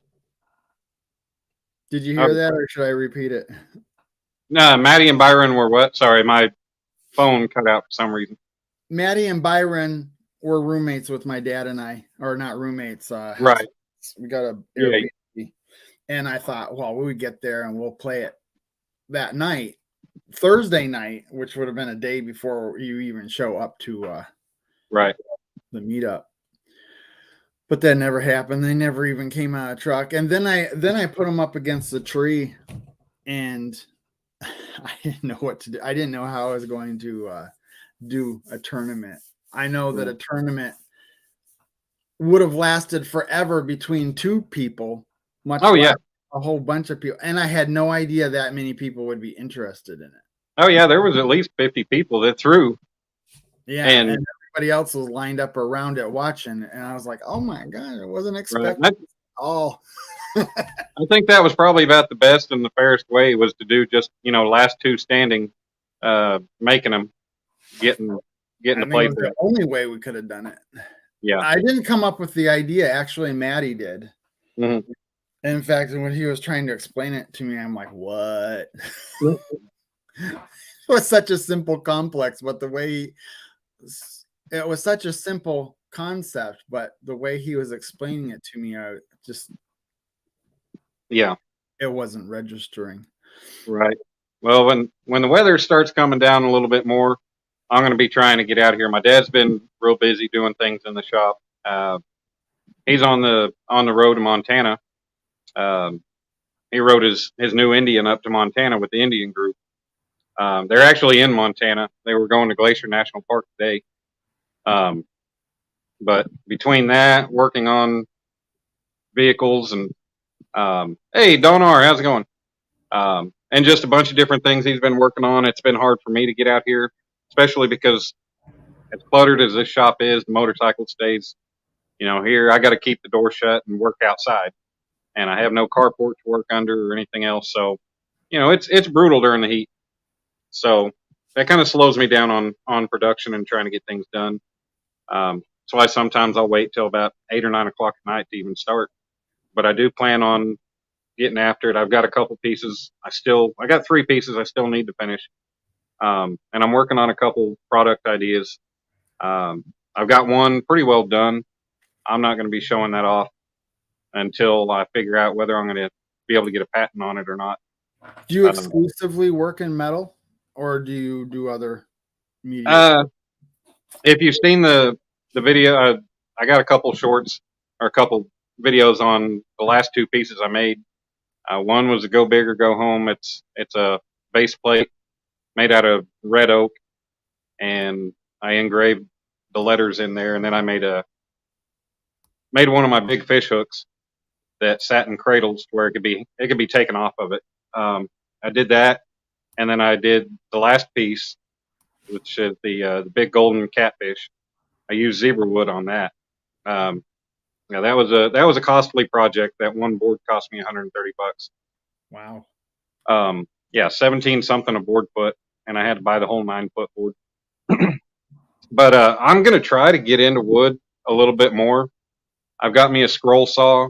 Did you hear that, or should I repeat it? No, Maddie and Byron were what? Sorry, my phone cut out for some reason. Maddie and Byron were roommates with my dad and I, or not roommates. Right. We got a Airbnb. Yeah. And I thought, well, we would get there and we'll play it that night, Thursday night, which would have been a day before you even show up to right the meetup. But that never happened. They never even came out of the truck. And then I put them up against the tree, and I didn't know what to do. I didn't know how I was going to do a tournament. I know that a tournament would have lasted forever between two people. A whole bunch of people. And I had no idea that many people would be interested in it. Oh, yeah. There was at least 50 people that threw. Yeah. And everybody else was lined up around it watching. And I was like, oh, my God, I wasn't expecting it all. I think that was probably about the best and the fairest way was to do just, last two standing, making them, getting to play. It was the only way we could have done it. Yeah. I didn't come up with the idea. Actually, Maddie did. Mm-hmm. In fact, when he was trying to explain it to me, I'm like, what? It was such a simple complex, but it was such a simple concept, but the way he was explaining it to me, it wasn't registering. Right. Well, when the weather starts coming down a little bit more, I'm going to be trying to get out of here. My dad's been real busy doing things in the shop. He's on the road to Montana. He rode his new Indian up to Montana with the Indian group. They're actually in Montana. They were going to Glacier National Park today. But between that, working on vehicles and hey, Don R, how's it going? And just a bunch of different things he's been working on. It's been hard for me to get out here, especially because as cluttered as this shop is, the motorcycle stays. Here I got to keep the door shut and work outside. And I have no carport to work under or anything else. So, it's brutal during the heat. So that kind of slows me down on production and trying to get things done. That's why sometimes I'll wait till about 8 or 9 o'clock at night to even start. But I do plan on getting after it. I've got a couple pieces. I got 3 pieces I still need to finish. And I'm working on a couple product ideas. I've got one pretty well done. I'm not going to be showing that off until I figure out whether I'm going to be able to get a patent on it or not. Do you exclusively work in metal, or do you do other media? If you've seen the video, I got a couple shorts or a couple videos on the last 2 pieces I made. One was a Go Big or Go Home. It's a base plate made out of red oak, and I engraved the letters in there, and then I made made one of my big fish hooks that sat in cradles where it could be taken off of it. I did that, and then I did the last piece, which is the big golden catfish. I used zebra wood on that. Um, yeah, that was a costly project. That one board cost me $130. Wow. Yeah, 17 something a board foot, and I had to buy the whole 9 foot board. But I'm gonna try to get into wood a little bit more. I've got me a scroll saw.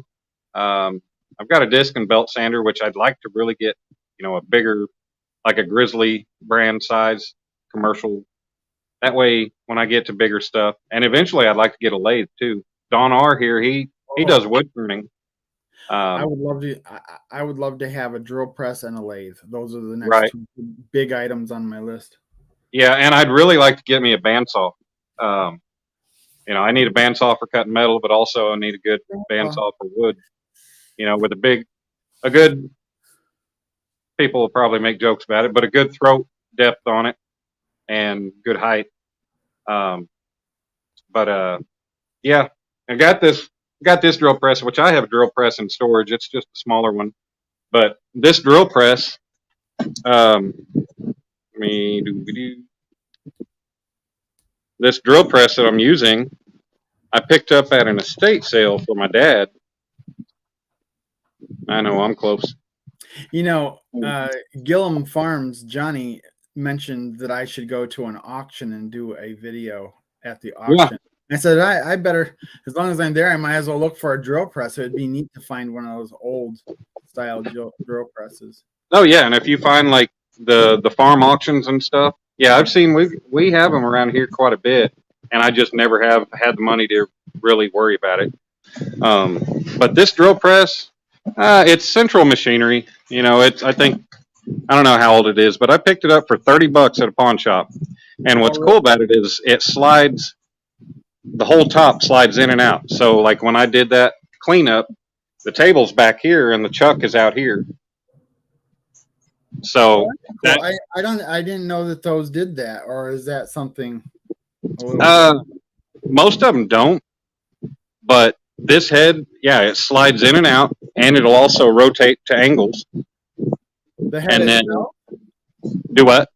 I've got a disc and belt sander, which I'd like to really get, a bigger, like a Grizzly brand size commercial. That way, when I get to bigger stuff, and eventually I'd like to get a lathe too. Don R here, he does wood turning. I would love to. I would love to have a drill press and a lathe. Those are the next Right. two big items on my list. Yeah, and I'd really like to get me a bandsaw. I need a bandsaw for cutting metal, but also I need a good bandsaw for wood. With a good, people will probably make jokes about it, but a good throat depth on it and good height. Yeah, I got this drill press, which I have a drill press in storage. It's just a smaller one, but this drill press, this drill press that I'm using, I picked up at an estate sale for my dad. I know I'm close. Gillum Farms, Johnny mentioned that I should go to an auction and do a video at the auction. Yeah. I said, I better, as long as I'm there, I might as well look for a drill press. It'd be neat to find one of those old style drill presses. Oh yeah, and if you find like the farm auctions and stuff, yeah, I've seen we have them around here quite a bit, and I just never have had the money to really worry about it. But this drill press, it's Central Machinery. I think, I don't know how old it is, but I picked it up for $30 at a pawn shop. And what's cool about it is it slides, the whole top slides in and out. So like when I did that cleanup, the table's back here and the chuck is out here. So cool. I didn't know that those did that, or is that something? Most of them don't, but this head, yeah, it slides in and out, and it'll also rotate to angles. The head itself? Do what?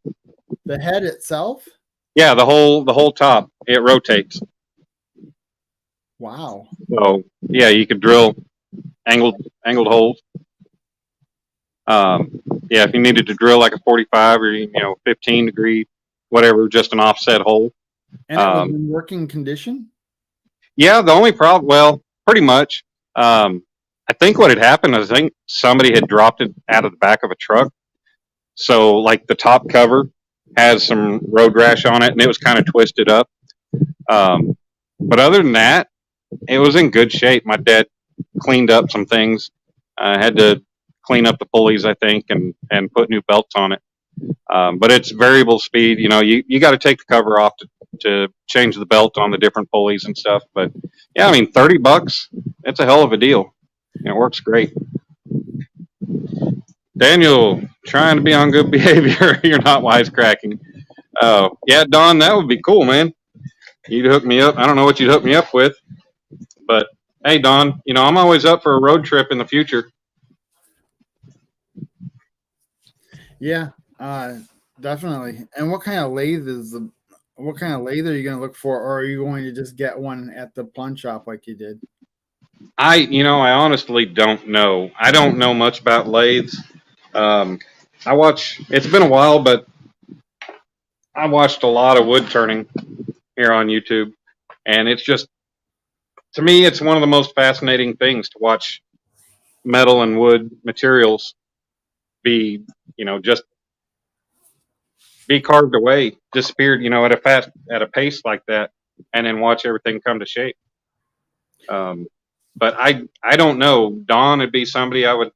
The head itself? Yeah, the whole top, it rotates. Wow. So yeah, you could drill angled holes. Yeah, if you needed to drill like a 45 or 15 degree, whatever, just an offset hole. And it was in working condition? Yeah, the only problem, well, pretty much. I think what had happened is I think somebody had dropped it out of the back of a truck. So like the top cover has some road rash on it, and it was kind of twisted up. But other than that, it was in good shape. My dad cleaned up some things. I had to clean up the pulleys, I think, and put new belts on it. But it's variable speed. You got to take the cover off to change the belt on the different pulleys and stuff. But yeah, I mean, $30, it's a hell of a deal. It works great. Daniel, trying to be on good behavior. You're not wisecracking. Oh, yeah, Don, that would be cool, man. You'd hook me up. I don't know what you'd hook me up with, but hey, Don, I'm always up for a road trip in the future. Yeah, definitely. And what kind of lathe are you going to look for, or are you going to just get one at the pawn shop like you did? I honestly don't know. I don't know much about lathes. It's been a while, but I watched a lot of wood turning here on YouTube, and it's just, to me, it's one of the most fascinating things to watch metal and wood materials be, just be carved away, disappeared, at a pace like that, and then watch everything come to shape. But I don't know. Don would be somebody I would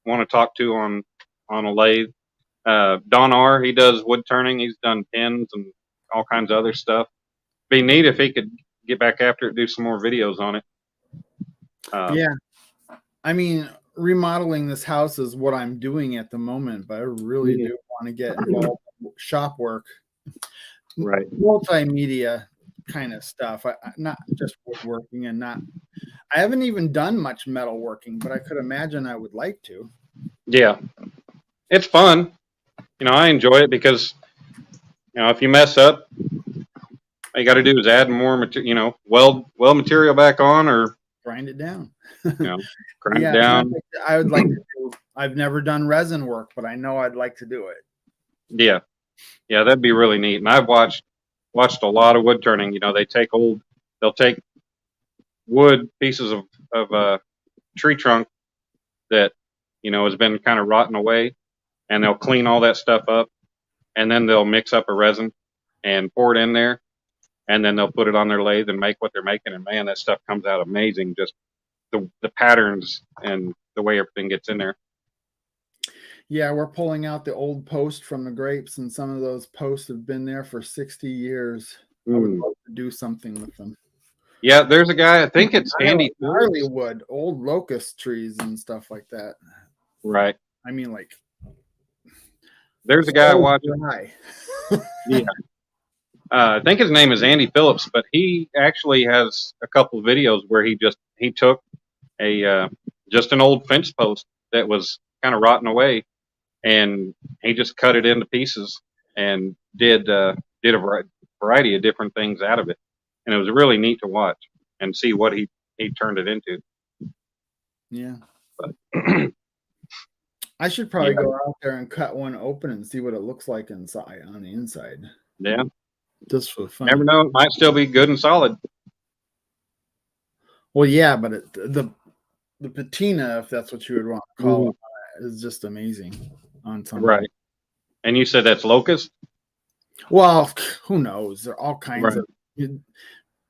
want to talk to on a lathe. Don R, he does wood turning. He's done pins and all kinds of other stuff. Be neat if he could get back after it, do some more videos on it. Yeah. I mean, remodeling this house is what I'm doing at the moment, but I really do want to get involved in shop work. Right. Multimedia kind of stuff. Not just woodworking and not. I haven't even done much metalworking, but I could imagine I would like to. Yeah, it's fun. I enjoy it because if you mess up, all you got to do is add more material. Weld material back on, or Grind it down. grind Yeah, it down. I would like to do. I've never done resin work, but I know I'd like to do it. Yeah, yeah, that'd be really neat. And I've watched a lot of wood turning. They'll take wood pieces of tree trunk that has been kind of rotting away, and they'll clean all that stuff up, and then they'll mix up a resin and pour it in there, and then they'll put it on their lathe and make what they're making. And man, that stuff comes out amazing. Just the patterns and the way everything gets in there. Yeah, we're pulling out the old post from the grapes, and some of those posts have been there for 60 years. I would love to do something with them. Yeah, there's a guy, I think it's Andy gnarly wood, old locust trees and stuff like that. Right. I mean, like, there's a guy watching. Yeah. I think his name is Andy Phillips, but he actually has a couple of videos where he took just an old fence post that was kind of rotting away, and he just cut it into pieces and did a variety of different things out of it, and it was really neat to watch and see what he turned it into. Yeah. But I should probably go out there and cut one open and see what it looks like inside, on the inside. Yeah. Just for fun. Never know, it might still be good and solid. Well, yeah, but the patina, if that's what you would want to call it, is just amazing on something. Right. And you said that's locust? Well, who knows? There are all kinds of.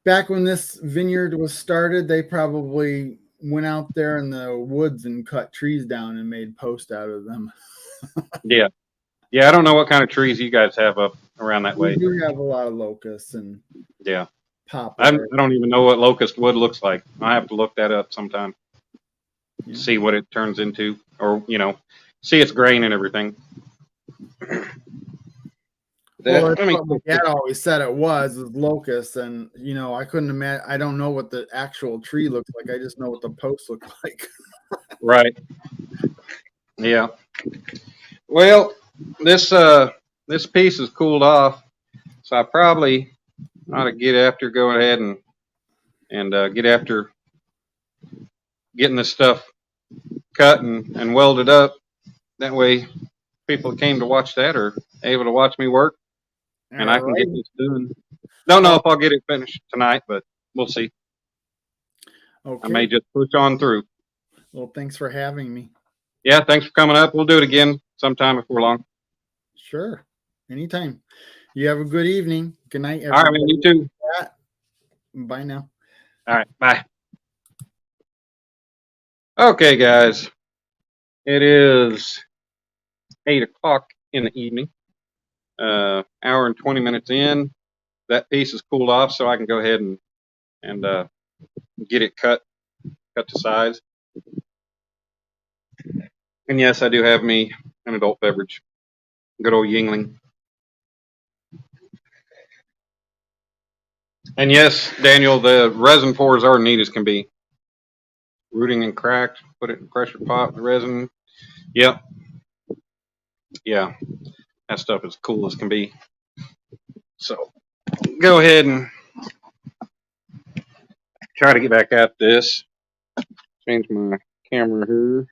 Back when this vineyard was started, they probably went out there in the woods and cut trees down and made posts out of them. Yeah. Yeah, I don't know what kind of trees you guys have up around that way. We do have a lot of locusts and poplar. I don't even know what locust wood looks like. I have to look that up sometime. Yeah. See what it turns into, or see its grain and everything. Well, that's what my dad always said it was locust, and I couldn't imagine. I don't know what the actual tree looks like. I just know what the posts look like. Right. Yeah. Well, this piece is cooled off, so I probably ought to go ahead and get after getting this stuff cut and welded up. That way, people that came to watch that are able to watch me work, and I can get this done. Don't know if I'll get it finished tonight, but we'll see. Okay. I may just push on through. Well, thanks for having me. Yeah, thanks for coming up. We'll do it again sometime before long. Sure. Anytime. You have a good evening. Good night, everybody. All right, man. You too. Bye now. All right. Bye. Okay, guys. It is 8 o'clock in the evening. Hour and 20 minutes in. That piece is cooled off, so I can go ahead and get it cut to size. And yes, I do have me an adult beverage. Good old Yingling. And yes, Daniel, the resin pours are neat as can be. Rooting and cracked, put it in pressure pot, the resin. Yep. Yeah, that stuff is cool as can be. So go ahead and try to get back at this. Change my camera here.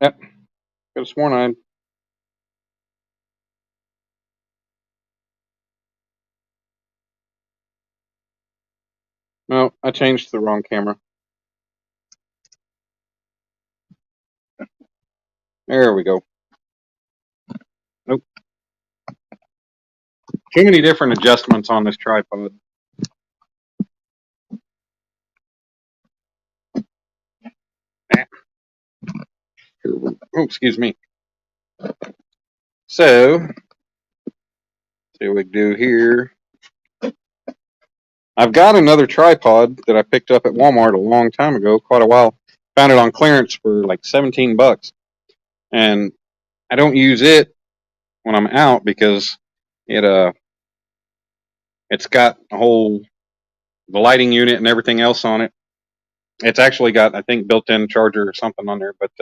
Yep. Could have sworn I. No, I changed the wrong camera. There we go. Nope. Too many different adjustments on this tripod. Oh, excuse me. So, see what we can do here. I've got another tripod that I picked up at Walmart a long time ago, quite a while. Found it on clearance for like $17. And I don't use it when I'm out because it's got the lighting unit and everything else on it. It's actually got, I think, built-in charger or something on there, but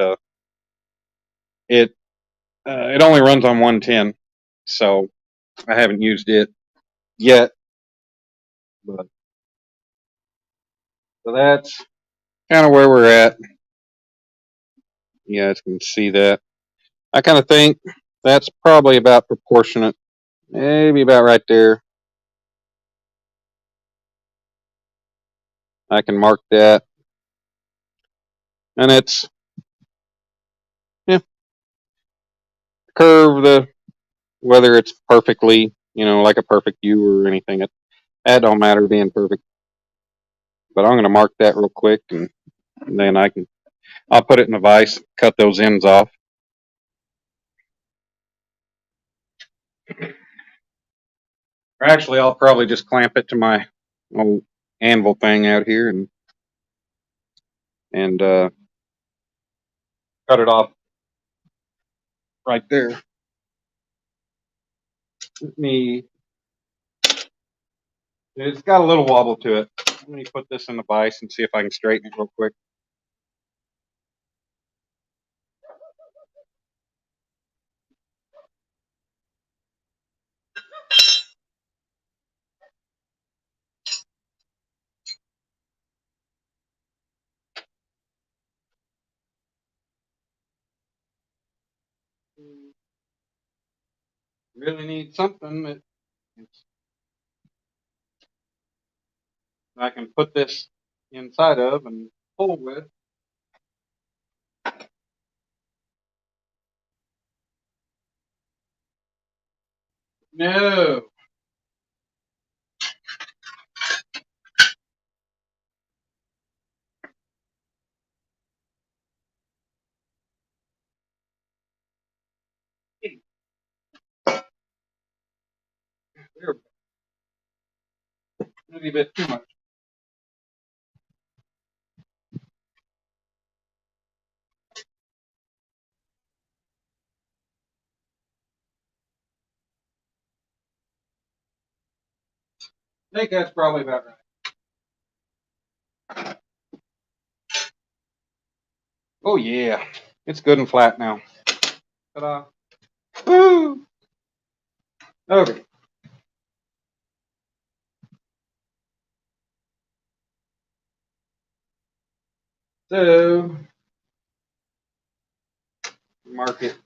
it only runs on 110, so I haven't used it yet. But so that's kind of where we're at. You guys can see that. I kind of think that's probably about proportionate, maybe about right there. I can mark that, and it's curve the whether it's perfectly, like a perfect U or anything. That don't matter being perfect. But I'm going to mark that real quick, and then I'll put it in a vise, cut those ends off. Or actually, I'll probably just clamp it to my old anvil thing out here and cut it off right there. It's got a little wobble to it. Let me put this in the vise and see if I can straighten it real quick. Really need something that I can put this inside of and pull with. No. There, maybe a bit too much. I think that's probably about right. Oh yeah, it's good and flat now. Ta-da! Woo! Okay. So mark it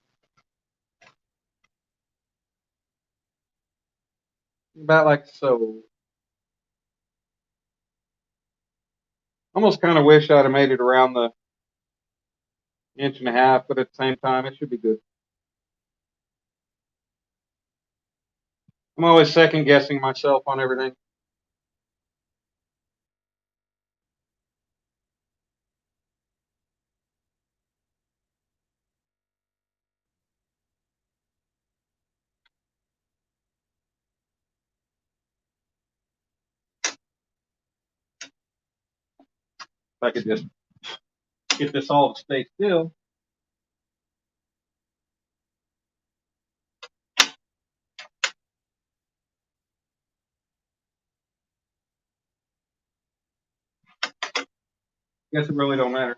about like so. Almost kind of wish I'd have made it around the inch and a half, but at the same time, it should be good. I'm always second guessing myself on everything. If I could just get this all to stay still. Guess it really don't matter.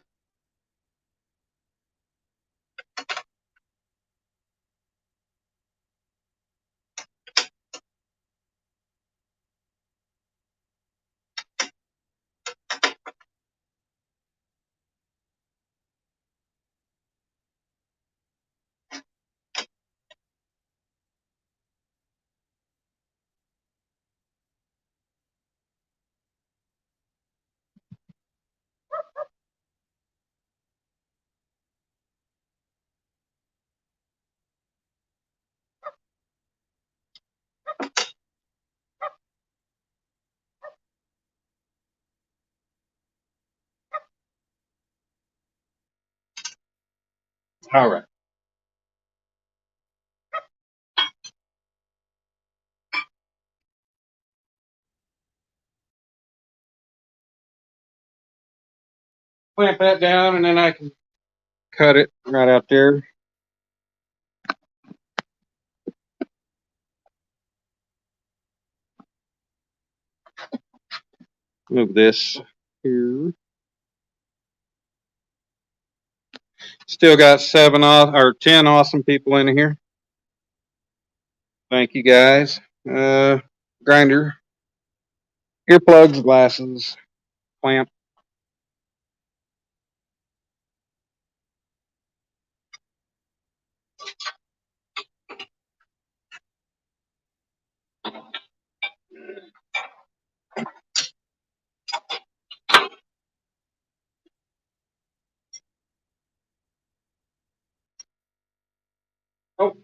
All right. Clamp that down, and then I can cut it right out there. Move this here. Still got 10 awesome people in here. Thank you guys. Grinder, earplugs, glasses, clamp. Oh.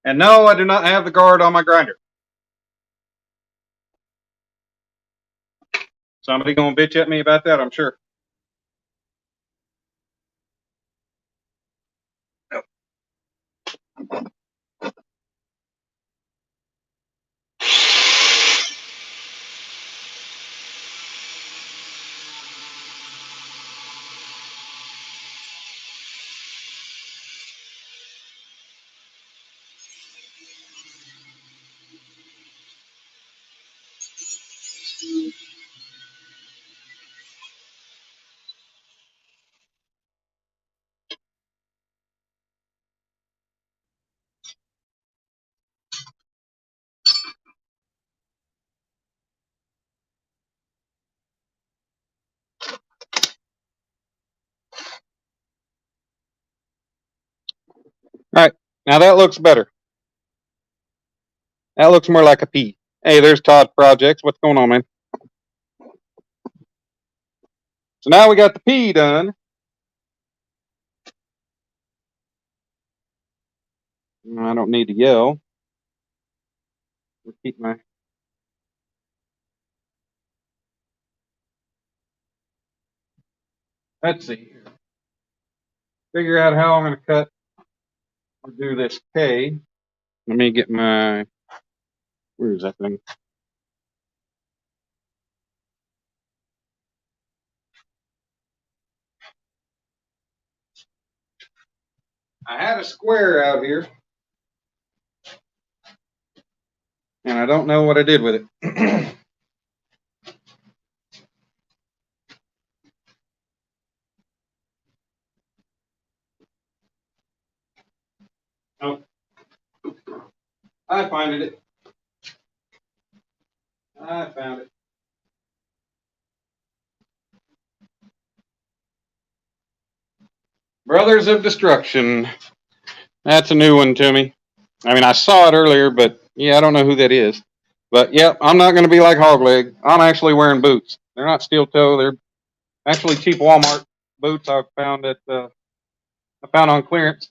And no, I do not have the guard on my grinder. Somebody gonna bitch at me about that, I'm sure. All right, now that looks better. That looks more like a P. Hey, there's Todd Projects. What's going on, man? So now we got the P done. I don't need to yell. I'll keep my. Let's see. Figure out how I'm going to cut or do this K. Let me get my. Where is that thing? I had a square out here, and I don't know what I did with it. Oh, I found it. I found it. Brothers of Destruction. That's a new one to me. I mean, I saw it earlier, but yeah, I don't know who that is. But yeah, I'm not going to be like Hawgleg. I'm actually wearing boots. They're not steel toe. They're actually cheap Walmart boots I found on clearance.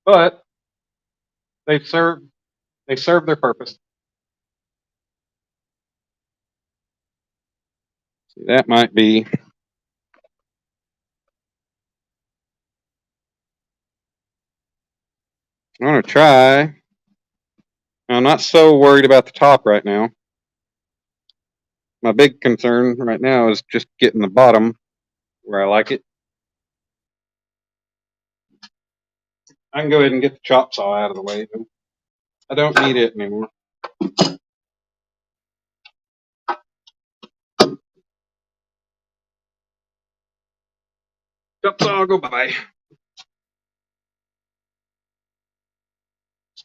But they serve their purpose. See, that might be. I'm going to try. I'm not so worried about the top right now. My big concern right now is just getting the bottom where I like it. I can go ahead and get the chop saw out of the way. I don't need it anymore. Chop saw, go bye.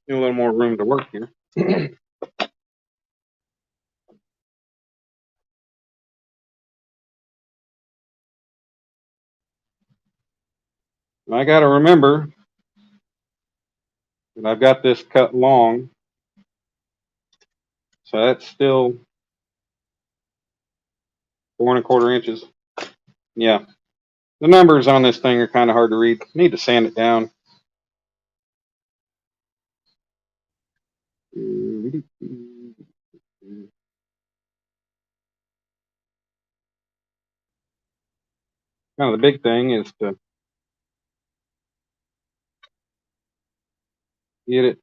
Need a little more room to work here. I got to remember that I've got this cut long. So that's still 4¼ inches. Yeah. The numbers on this thing are kind of hard to read. Need to sand it down. Kind of the big thing is to get it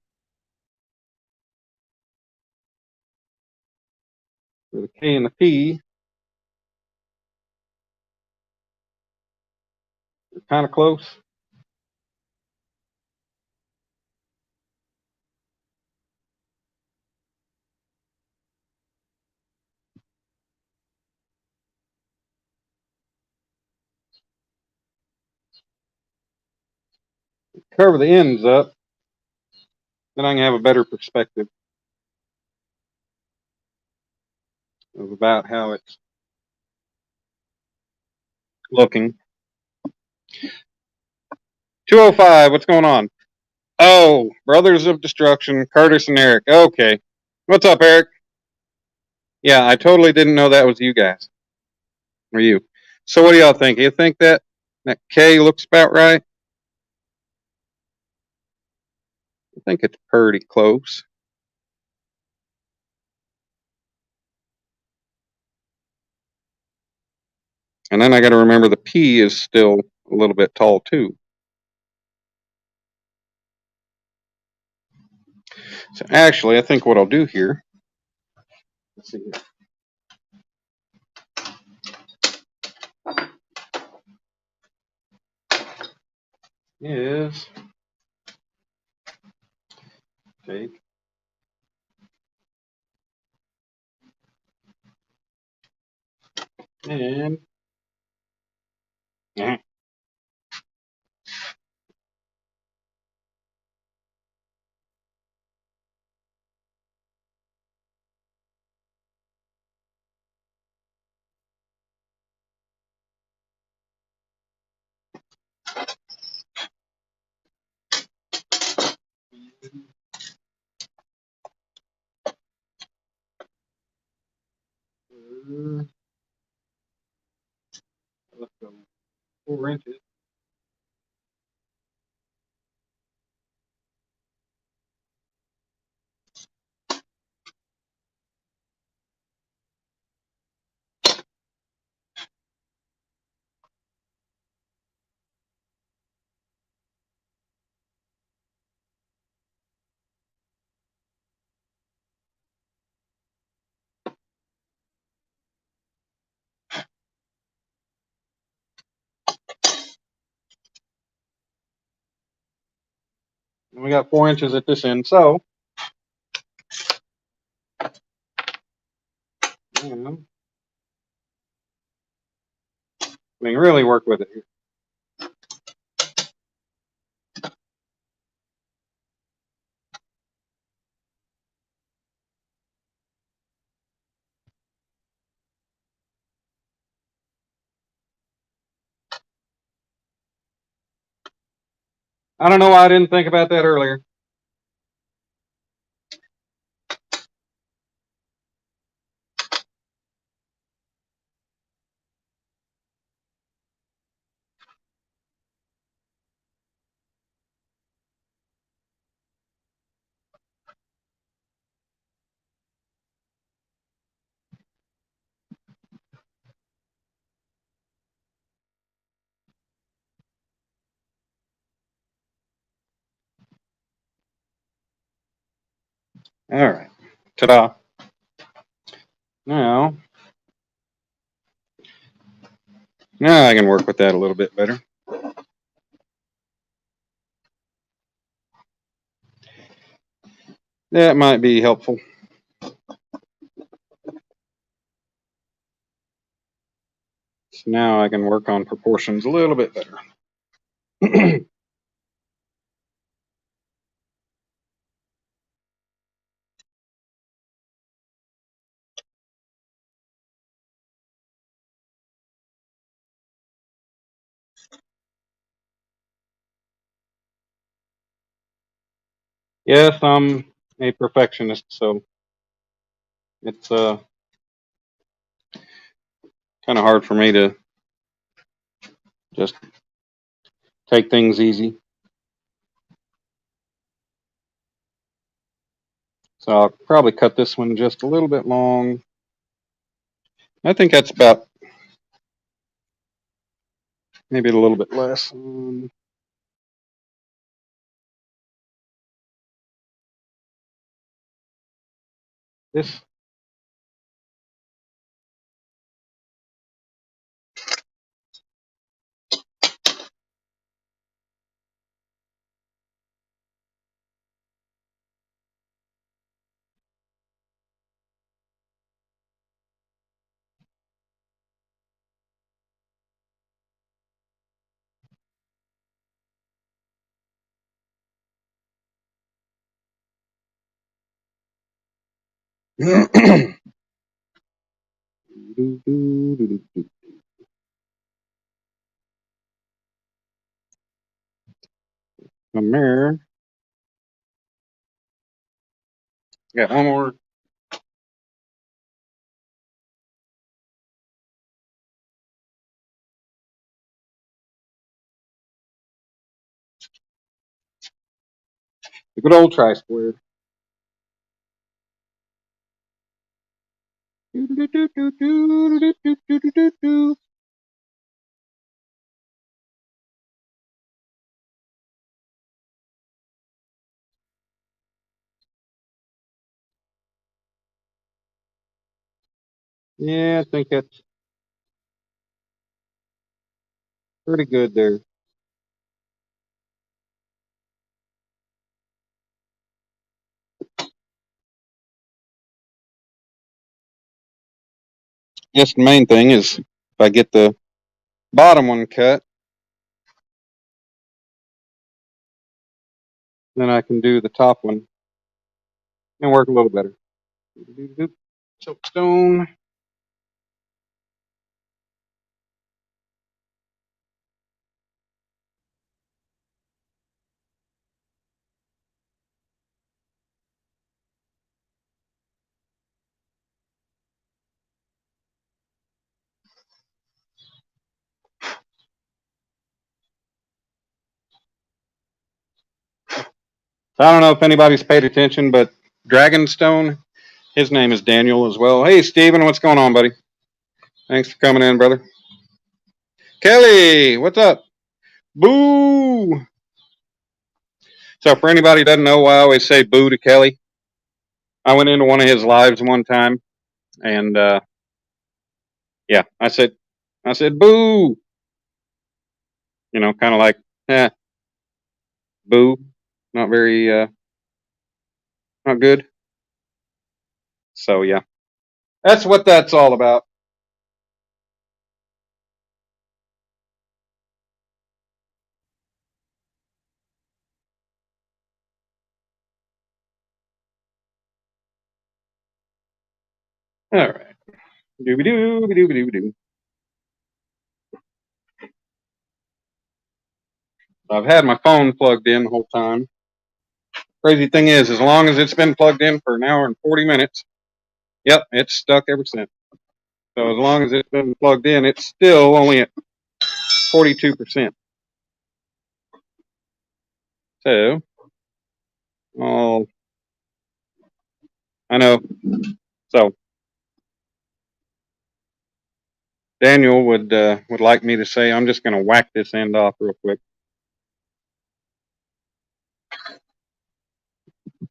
for the K and the P. They're kind of close. Cover the ends up, then I can have a better perspective of about how it's looking. 205, what's going on? Oh, Brothers of Destruction, Curtis and Eric. Okay. What's up, Eric? Yeah, I totally didn't know that was you guys. Or you. So what do y'all think? You think that K looks about right? I think it's pretty close. And then I got to remember the P is still a little bit tall too. So actually, I think what I'll do here, let's see here, is take and let's go 4 inches. And we got 4 inches at this end, so we can really work with it here. I don't know why I didn't think about that earlier. All right. Ta-da. Now I can work with that a little bit better. That might be helpful. So now I can work on proportions a little bit better. Yes, I'm a perfectionist, so It's kind of hard for me to just take things easy. So I'll probably cut this one just a little bit long. I think that's about maybe a little bit less. This. A mirror. Got one more. The good old tri-square. Yeah, I think that's pretty good there. Guess the main thing is if I get the bottom one cut, then I can do the top one and work a little better. Soapstone. I don't know if anybody's paid attention, but Dragonstone, his name is Daniel as well. Hey, Steven, what's going on, buddy? Thanks for coming in, brother. Kelly, what's up? Boo! So, for anybody who doesn't know why I always say boo to Kelly, I went into one of his lives one time, and yeah, I said boo. You know, kind of like, boo, not very, not good. So yeah, that's what that's all about. All right. Dooby doo, dooby doo doo. I've had my phone plugged in the whole time. Crazy thing is, as long as it's been plugged in for an hour and 40 minutes, yep, it's stuck ever since. So as long as it's been plugged in, it's still only at 42%. So, oh, I know. So Daniel would like me to say, I'm just going to whack this end off real quick.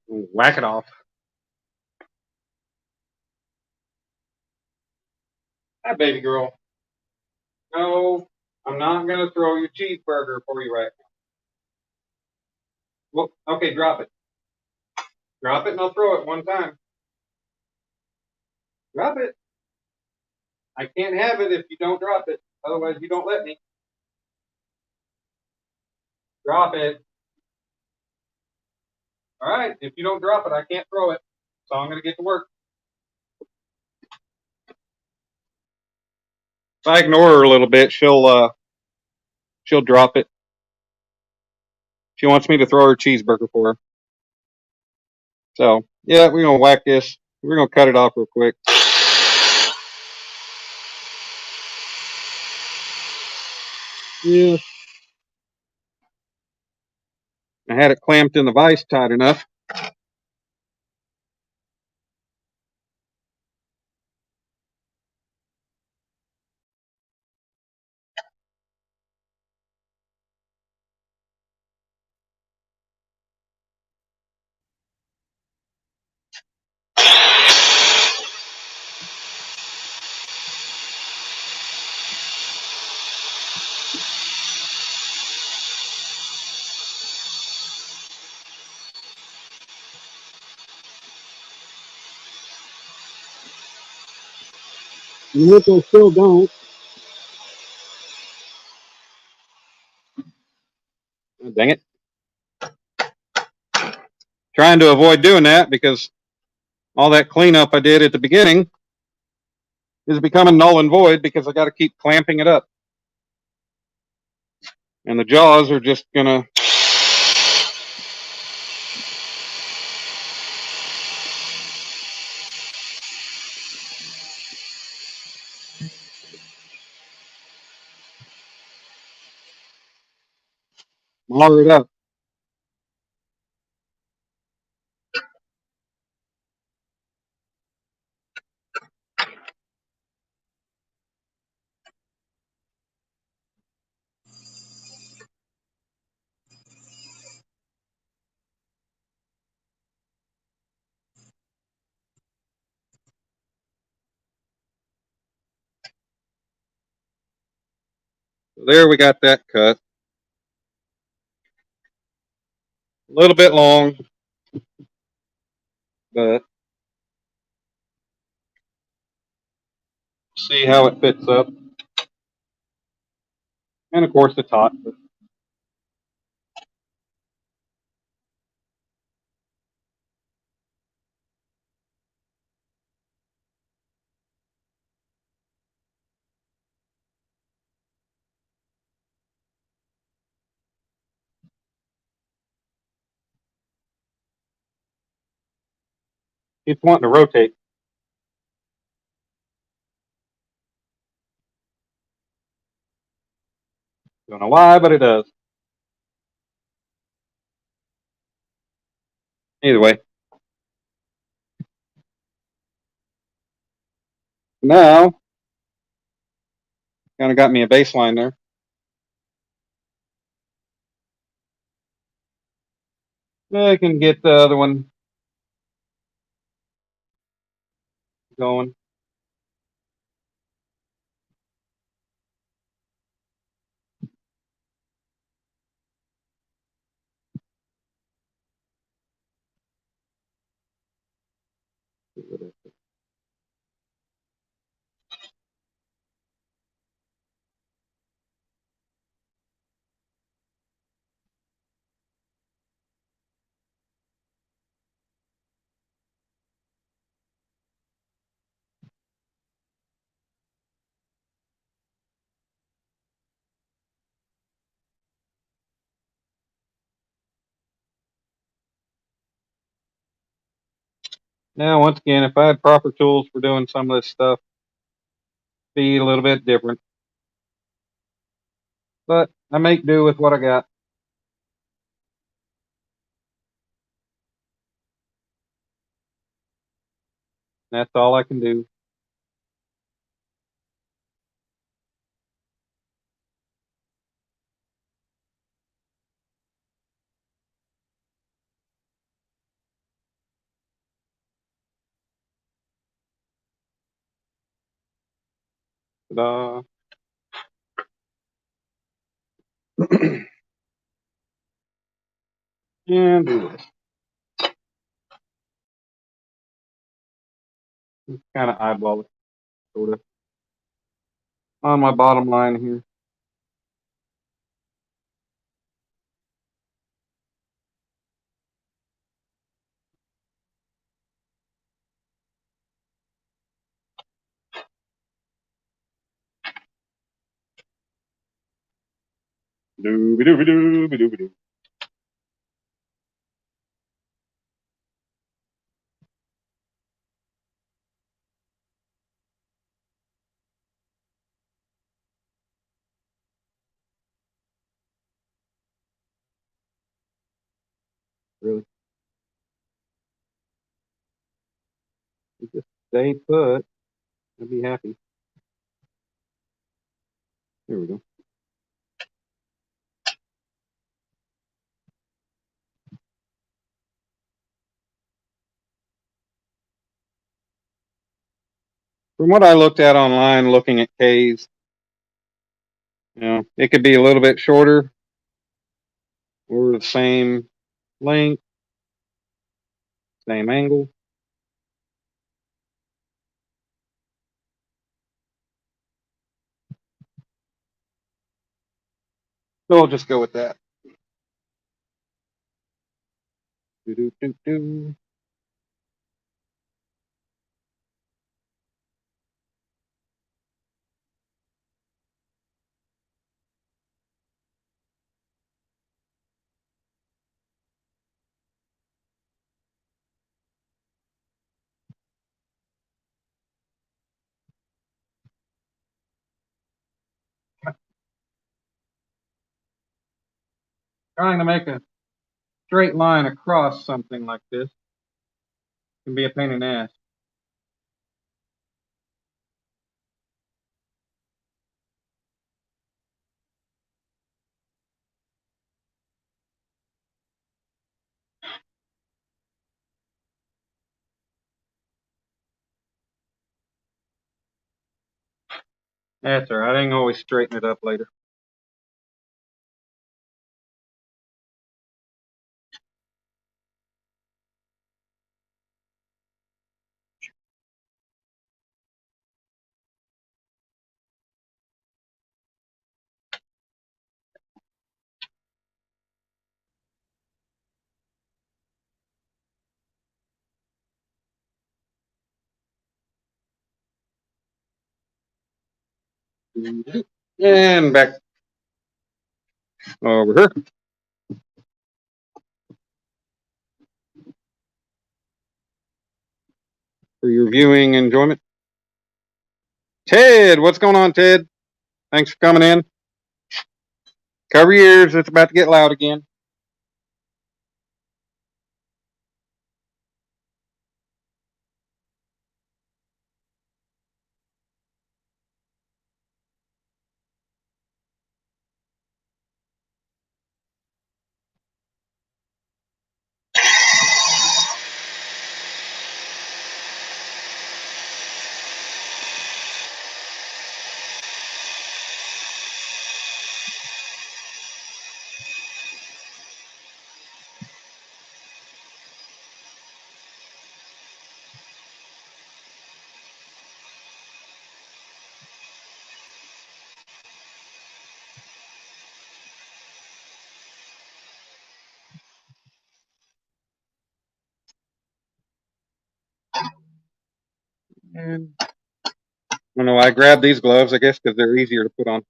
Whack it off. Hi, baby girl. No, I'm not going to throw your cheeseburger for you right now. Well, okay, drop it. Drop it and I'll throw it one time. Drop it. I can't have it if you don't drop it. Otherwise, you don't let me. Drop it. All right. If you don't drop it, I can't throw it. So I'm going to get to work. If I ignore her a little bit, she'll drop it. She wants me to throw her cheeseburger for her. So yeah, we're gonna whack this. We're gonna cut it off real quick. Yeah. I had it clamped in the vise tight enough. You I still don't. Oh, dang it. Trying to avoid doing that because all that cleanup I did at the beginning is becoming null and void because I got to keep clamping it up. And the jaws are just going to mar it up. So there we got that cut. A little bit long, but see how it fits up. And of course it's hot. But it's wanting to rotate. Don't know why, but it does. Either way. Now, kind of got me a baseline there. I can get the other one going. Now, once again, if I had proper tools for doing some of this stuff, be a little bit different. But I make do with what I got. That's all I can do. Ta-da. And do this. Kind of eyeball it, sort of. On my bottom line here. Dooby dooby dooby dooby doo. Really. You just stay put. I'd be happy. There we go. From what I looked at online, looking at K's, it could be a little bit shorter or the same length, same angle. So I'll just go with that. Do. Trying to make a straight line across something like this can be a pain in the ass. That's all right. I can always straighten it up later. And back over here for your viewing enjoyment. Ted, what's going on, Ted? Thanks for coming in. Cover your ears. It's about to get loud again. And I don't know. I grabbed these gloves, I guess, because they're easier to put on.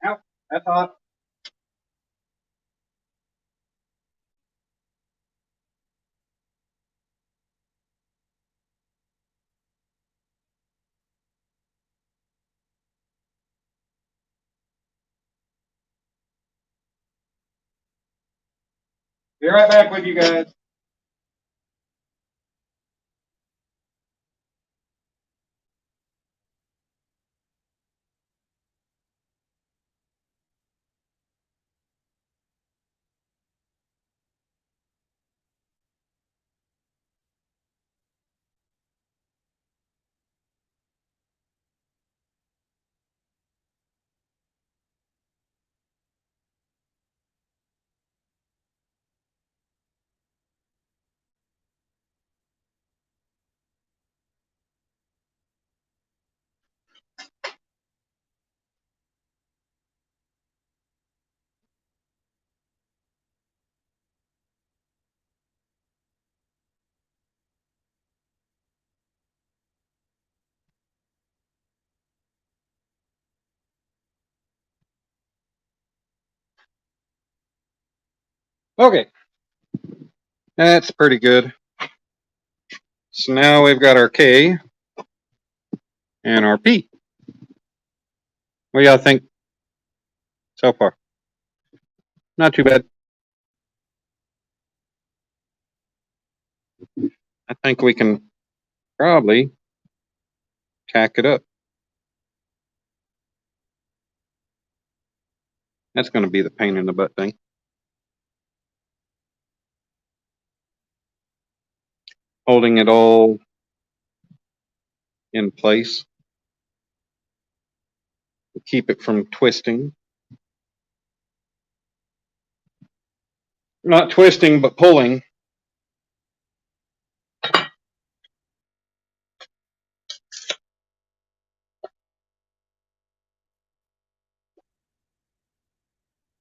Ow, that's hot. Be right back with you guys. Okay, That's pretty good. So now we've got our K and our P. What do y'all think so far? Not too bad. I think we can probably tack it up. That's going to be the pain in the butt thing. Holding it all in place to keep it from twisting. Not twisting, but pulling.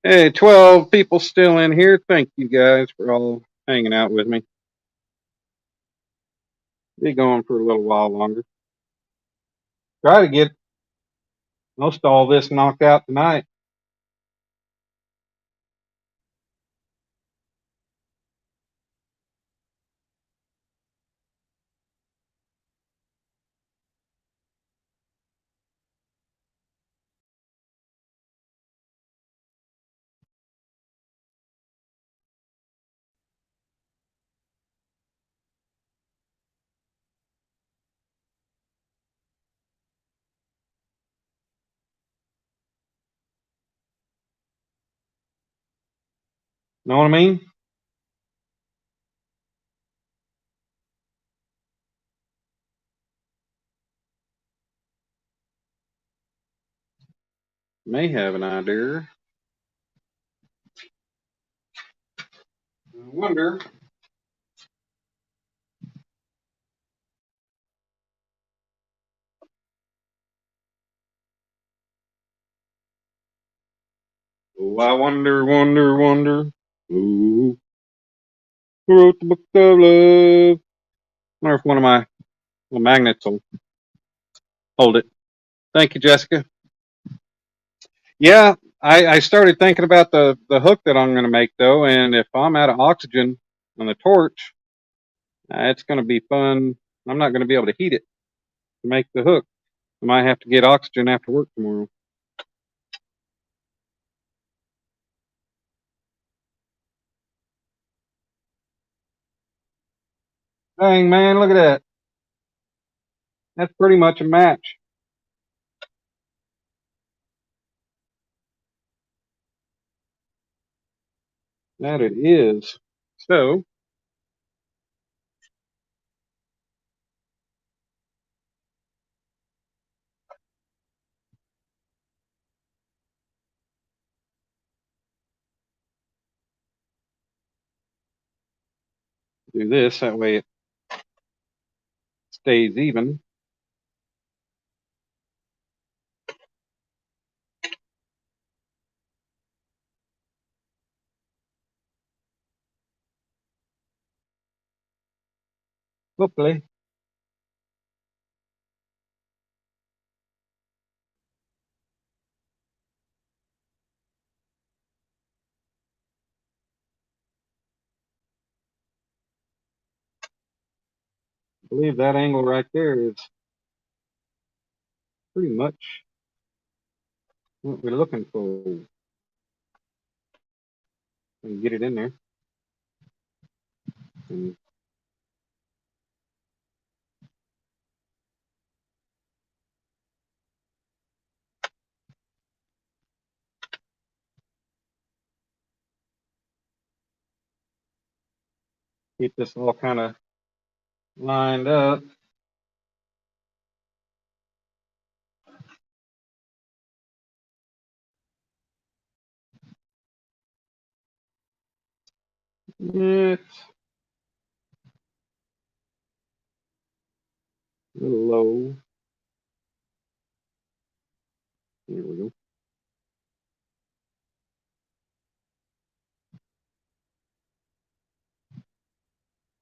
Hey, 12 people still in here. Thank you guys for all hanging out with me. Be going for a little while longer. Try to get most all this knocked out tonight. Know what I mean? May have an idea. I wonder. Oh, I wonder. Ooh, who wrote the book of love? Wonder if one of my little magnets will hold it. Thank you, Jessica. Yeah, I started thinking about the hook that I'm going to make though, and if I'm out of oxygen on the torch, it's going to be fun. I'm not going to be able to heat it to make the hook. I might have to get oxygen after work tomorrow. Dang man, look at that. That's pretty much a match. That it is. So do this that way it stays even. Hopefully. I believe that angle right there is pretty much what we're looking for. And get it in there. And keep this all kind of lined up. It's a little low. There we go.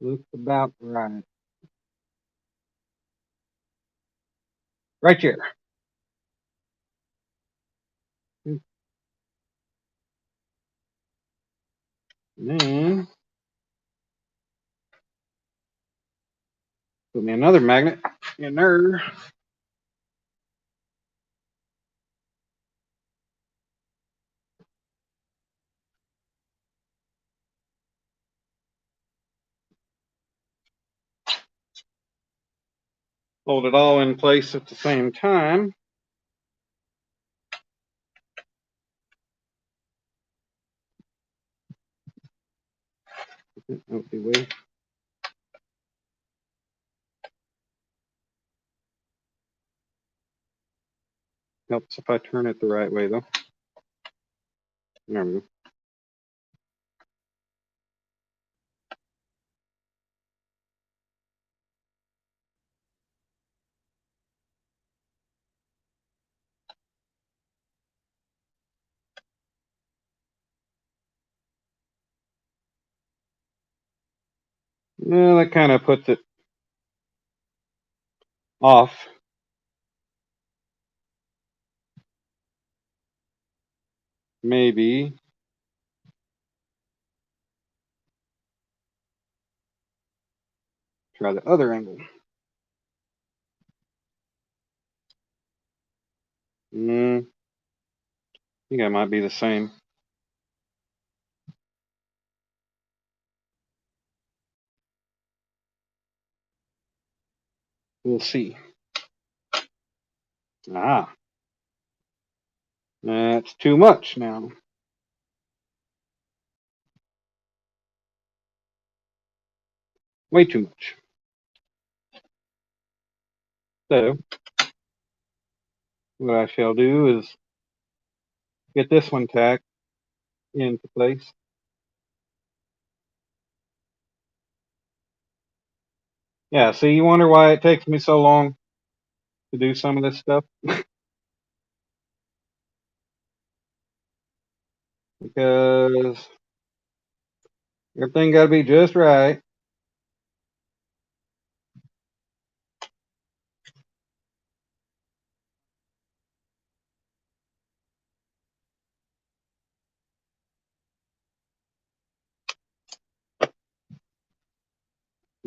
Looks about right. Right here. And Put me another magnet in there. Hold it all in place at the same time. Okay, wait. Helps if I turn it the right way, though. There we go. Yeah, that kind of puts it off. Maybe. Try the other angle. I think I might be the same. We'll see. Ah, that's too much now. Way too much. So, what I shall do is get this one tacked into place. Yeah, see, you wonder why it takes me so long to do some of this stuff? Because everything got to be just right.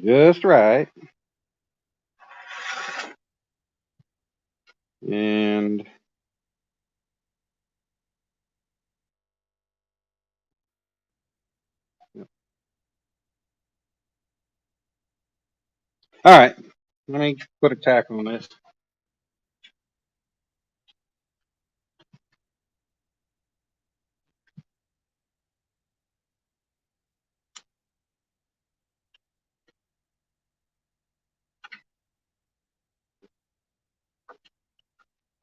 Just right. And all right, let me put a tack on this.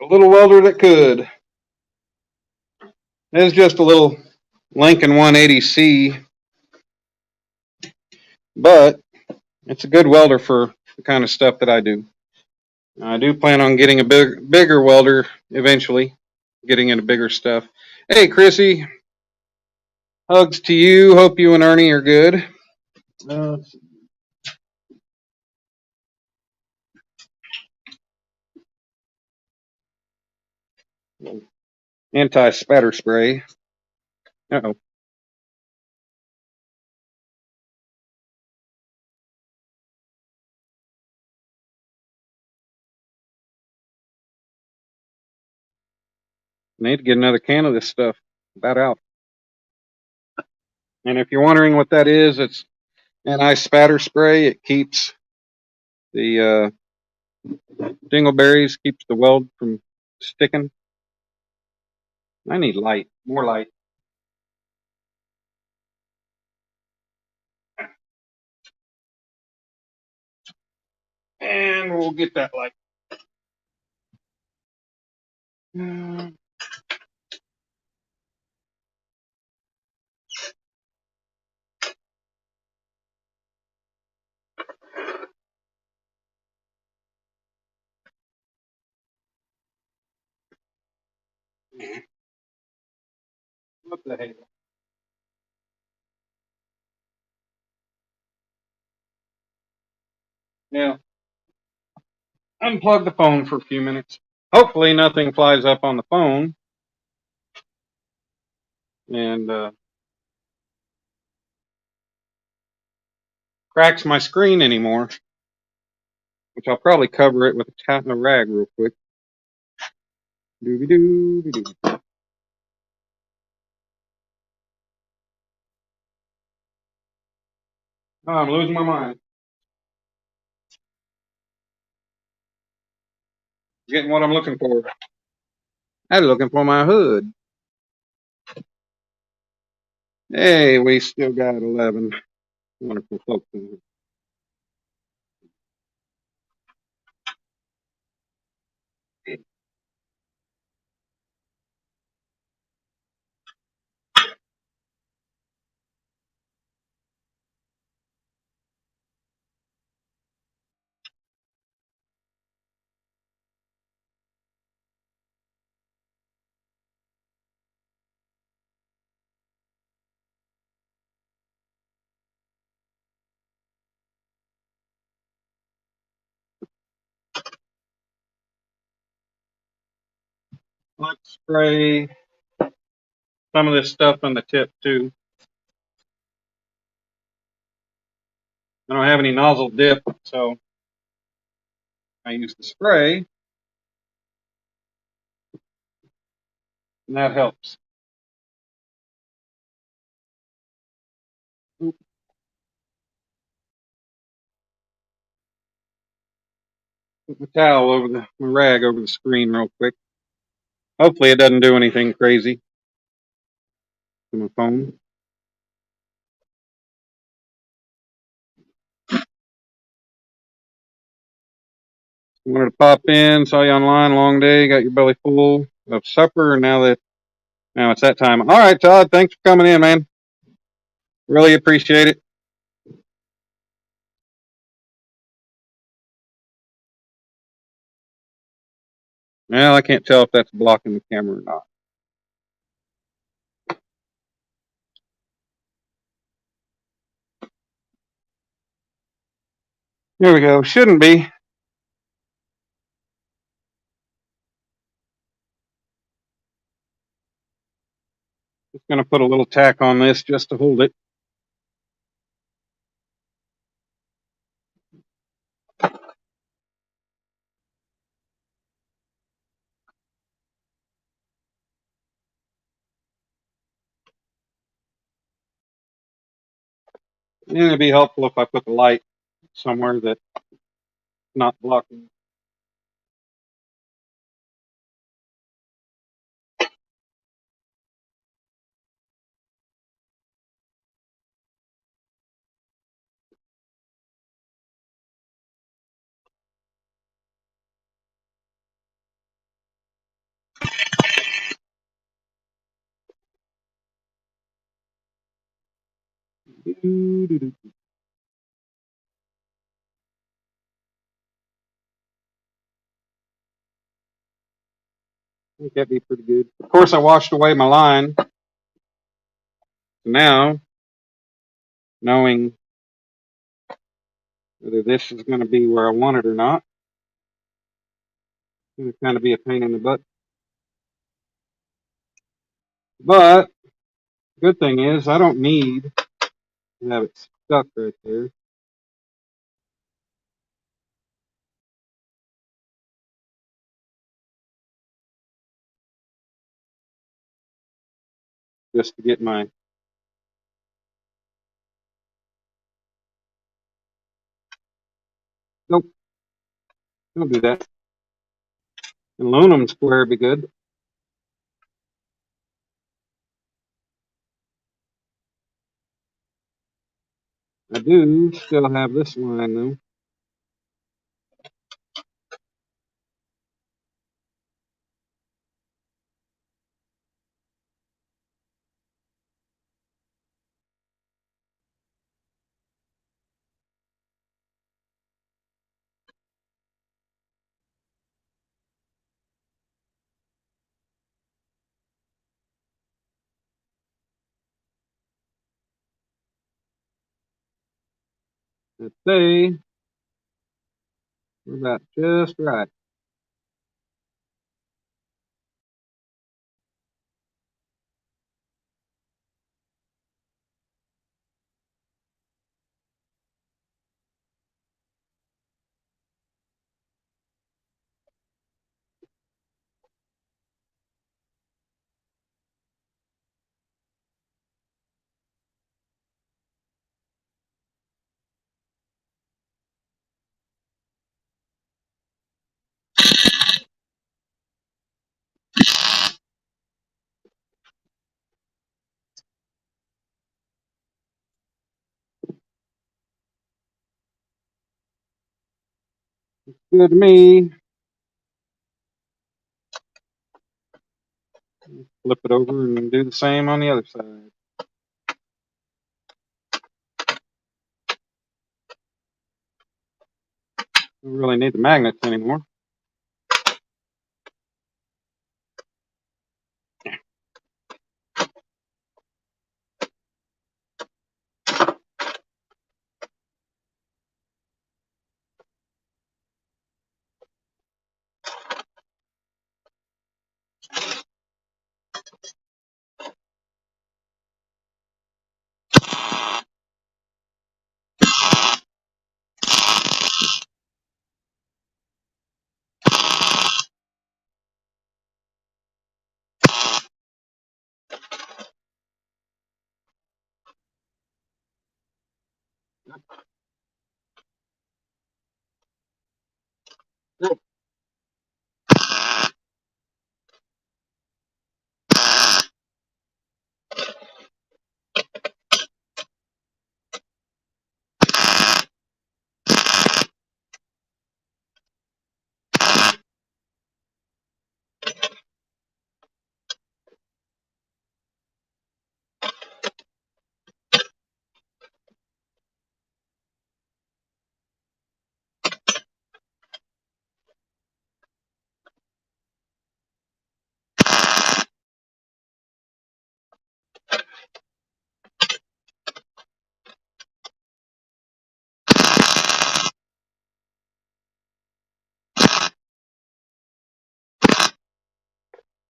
A little welder that could. It's just a little Lincoln 180C, but it's a good welder for the kind of stuff that I do. I do plan on getting a bigger welder eventually, getting into bigger stuff. Hey, Chrissy, hugs to you. Hope you and Ernie are good. Uh, Anti-spatter spray. Uh-oh. Need to get another can of this stuff. About out. And if you're wondering what that is, it's anti-spatter spray. It keeps the dingleberries, keeps the weld from sticking. I need light, more light. And we'll get that light. What the heck? Yeah. Unplug the phone for a few minutes. Hopefully nothing flies up on the phone and cracks my screen anymore. which I'll probably cover it with a rag real quick. Dooby doo doo. Oh, I'm losing my mind. Getting what I'm looking for. I'm looking for my hood. Hey, we still got 11 wonderful folks in here. Let's spray some of this stuff on the tip too. I don't have any nozzle dip, so I use the spray, and that helps. Oop. Put my towel over my rag over the screen real quick. Hopefully it doesn't do anything crazy to my phone. Wanted to pop in, saw you online, long day, got your belly full of supper, and now it's that time. All right, Todd, thanks for coming in, man. Really appreciate it. Well, I can't tell if that's blocking the camera or not. There we go. Shouldn't be. Just going to put a little tack on this just to hold it. And it'd be helpful if I put the light somewhere that's not blocking. I think that'd be pretty good. Of course, I washed away my line. So now, knowing whether this is going to be where I want it or not, it's going to kind of be a pain in the butt. But good thing is I don't need to have it stuck right there. Just to get my nope, don't do that. Aluminum square would be good. I do still have this line though. Let's say we're about just right. Good to me. Flip it over and do the same on the other side. Don't really need the magnets anymore.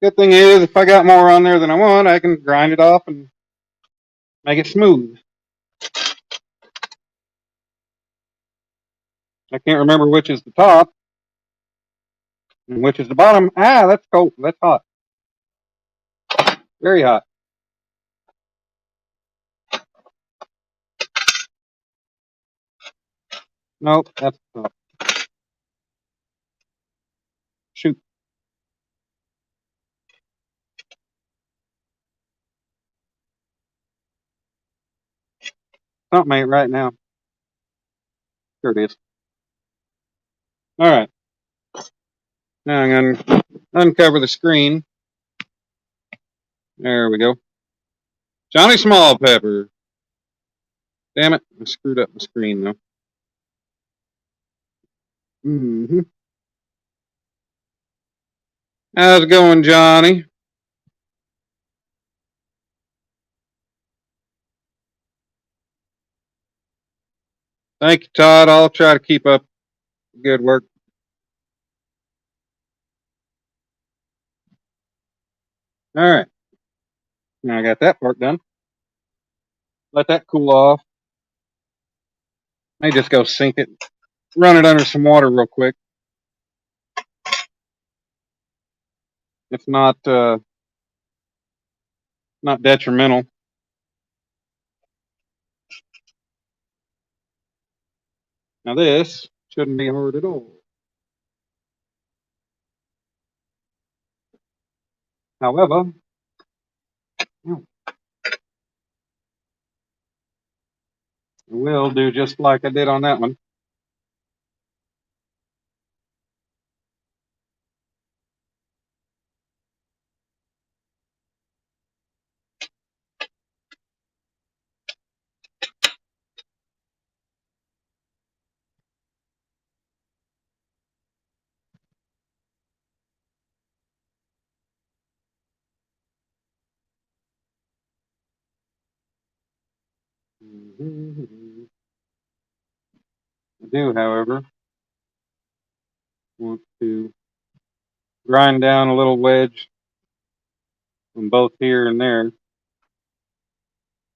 Good thing is, if I got more on there than I want, I can grind it off and make it smooth. I can't remember which is the top and which is the bottom. Ah, that's cold. That's hot. Very hot. Nope, that's the top. Shoot. Something ain't right now. There it is. All right. Now I'm going to uncover the screen. There we go. Johnny Small Pepper. Damn it. I screwed up the screen, though. Mm-hmm. How's it going, Johnny? Thank you, Todd. I'll try to keep up good work. All right. Now I got that part done. Let that cool off. May just go sink it. Run it under some water real quick. It's not detrimental. Now this shouldn't be hard at all. However, I will do just like I did on that one. I do, however, want to grind down a little wedge from both here and there.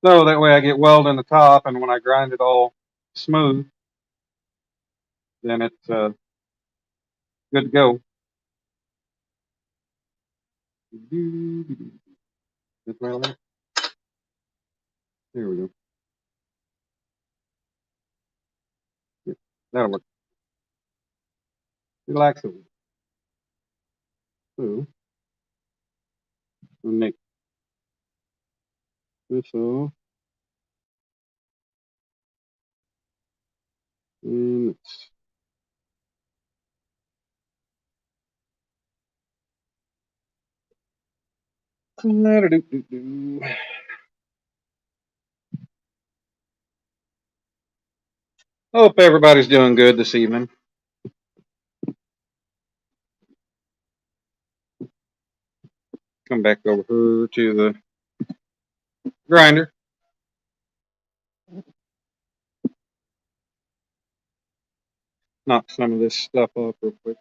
So that way I get weld in the top, and when I grind it all smooth, then it's good to go. That's where I like it. There we go. Yep, that'll work. Relax it. So, I'll make this off. And La-da-doo-doo-doo. Hope everybody's doing good this evening. Come back over here to the grinder. Knock some of this stuff up real quick.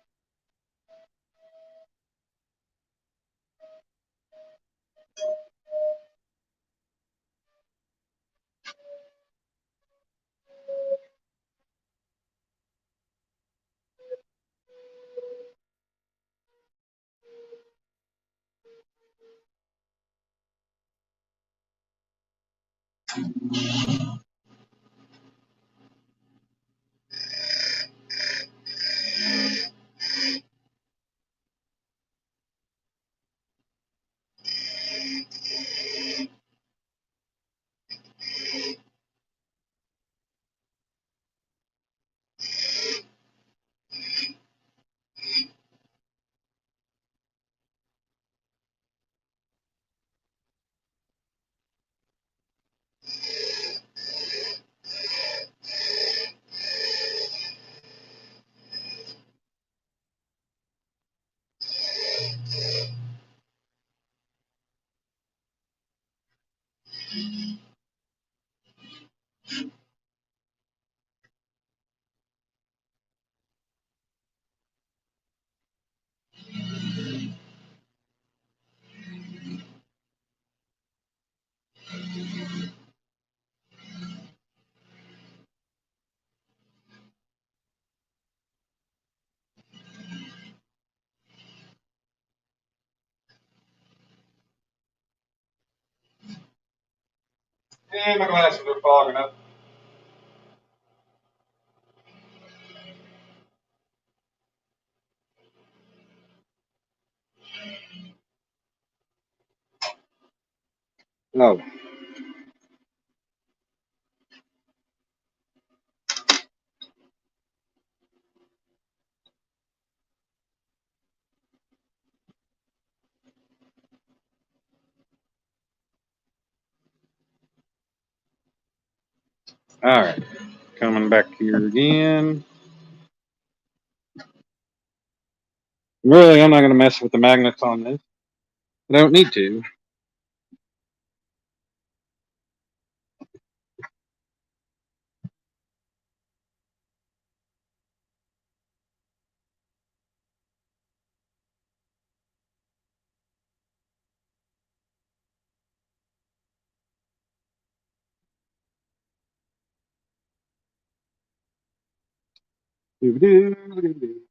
And my glasses are fogging up. Oh. All right. Coming back here again. Really, I'm not going to mess with the magnets on this. I don't need to. Doo-doo-doo-doo.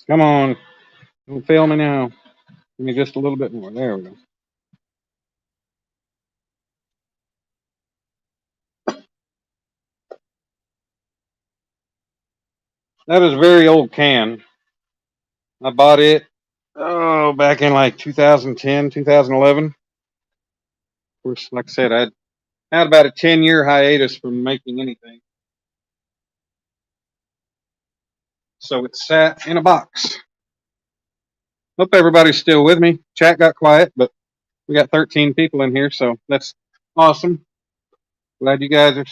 Come on. Don't fail me now. Give me just a little bit more. There we go. That is a very old can. I bought it back in like 2010, 2011. Of course, like I said, I had about a 10-year hiatus from making anything. So it sat in a box. Hope everybody's still with me. Chat got quiet, but we got 13 people in here, so that's awesome. Glad you guys are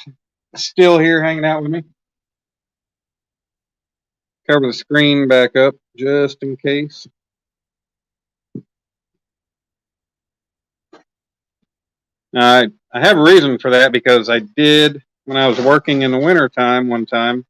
still here hanging out with me. Cover the screen back up just in case. I have a reason for that because I did, when I was working in the winter time one time,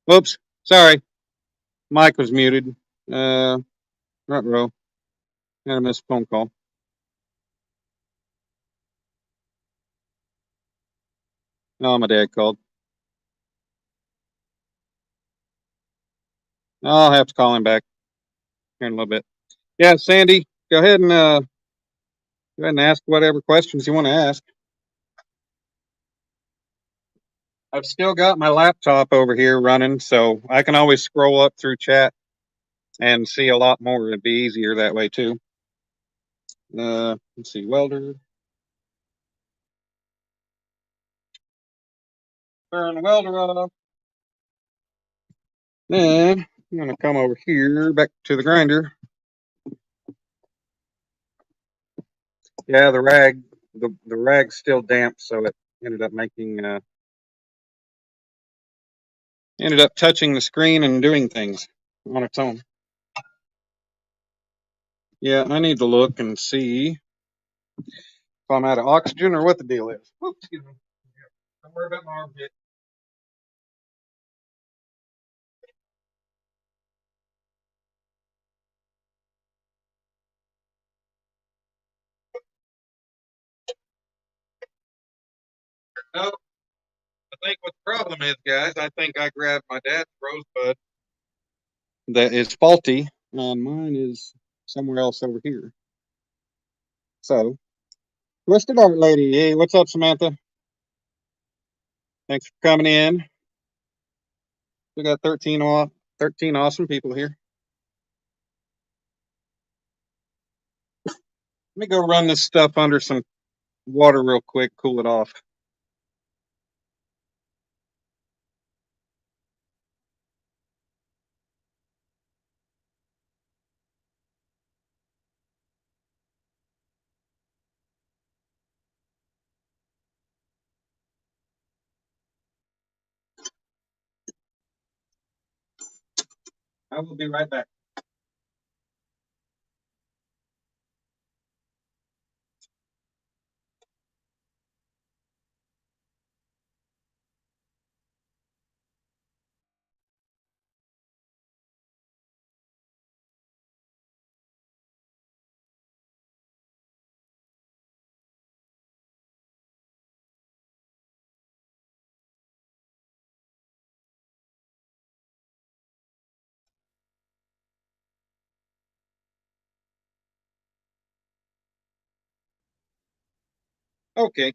Whoops. Sorry. Mic was muted. Front row. Had a missed phone call. Oh, my dad called. I'll have to call him back here in a little bit. Yeah, Sandy, go ahead and ask whatever questions you want to ask. I've still got my laptop over here running, so I can always scroll up through chat and see a lot more. It'd be easier that way too. Let's see, welder. Turn the welder off. Then I'm gonna come over here back to the grinder. Yeah, the rag's still damp, so it ended up making ended up touching the screen and doing things on its own. Yeah, I need to look and see if I'm out of oxygen or what the deal is. Oops, excuse me. Don't worry about my armpit. No, I think what the problem is, guys, I think I grabbed my dad's rosebud that is faulty, and mine is somewhere else over here. So, Twisted Art Lady, hey, what's up, Samantha? Thanks for coming in. We got 13 awesome people here. Let me go run this stuff under some water real quick, cool it off. I will be right back. Okay,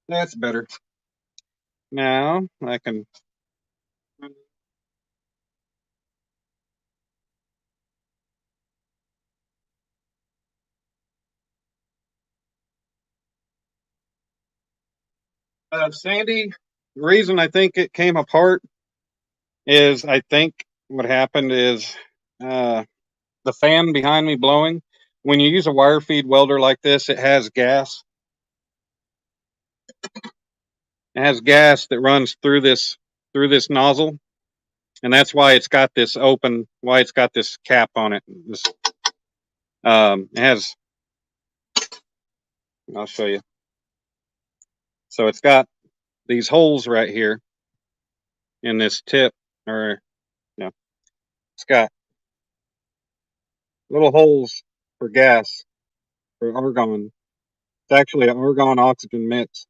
that's better. Now I can. Sandy, the reason I think it came apart is I think what happened is uh, the fan behind me blowing. When you use a wire feed welder like this, it has gas. It has gas that runs through this nozzle, and that's why it's got this open. Why it's got this cap on it. This it has. I'll show you. So it's got these holes right here in this tip, or you know, it's got little holes for gas for argon. It's actually an argon oxygen mix.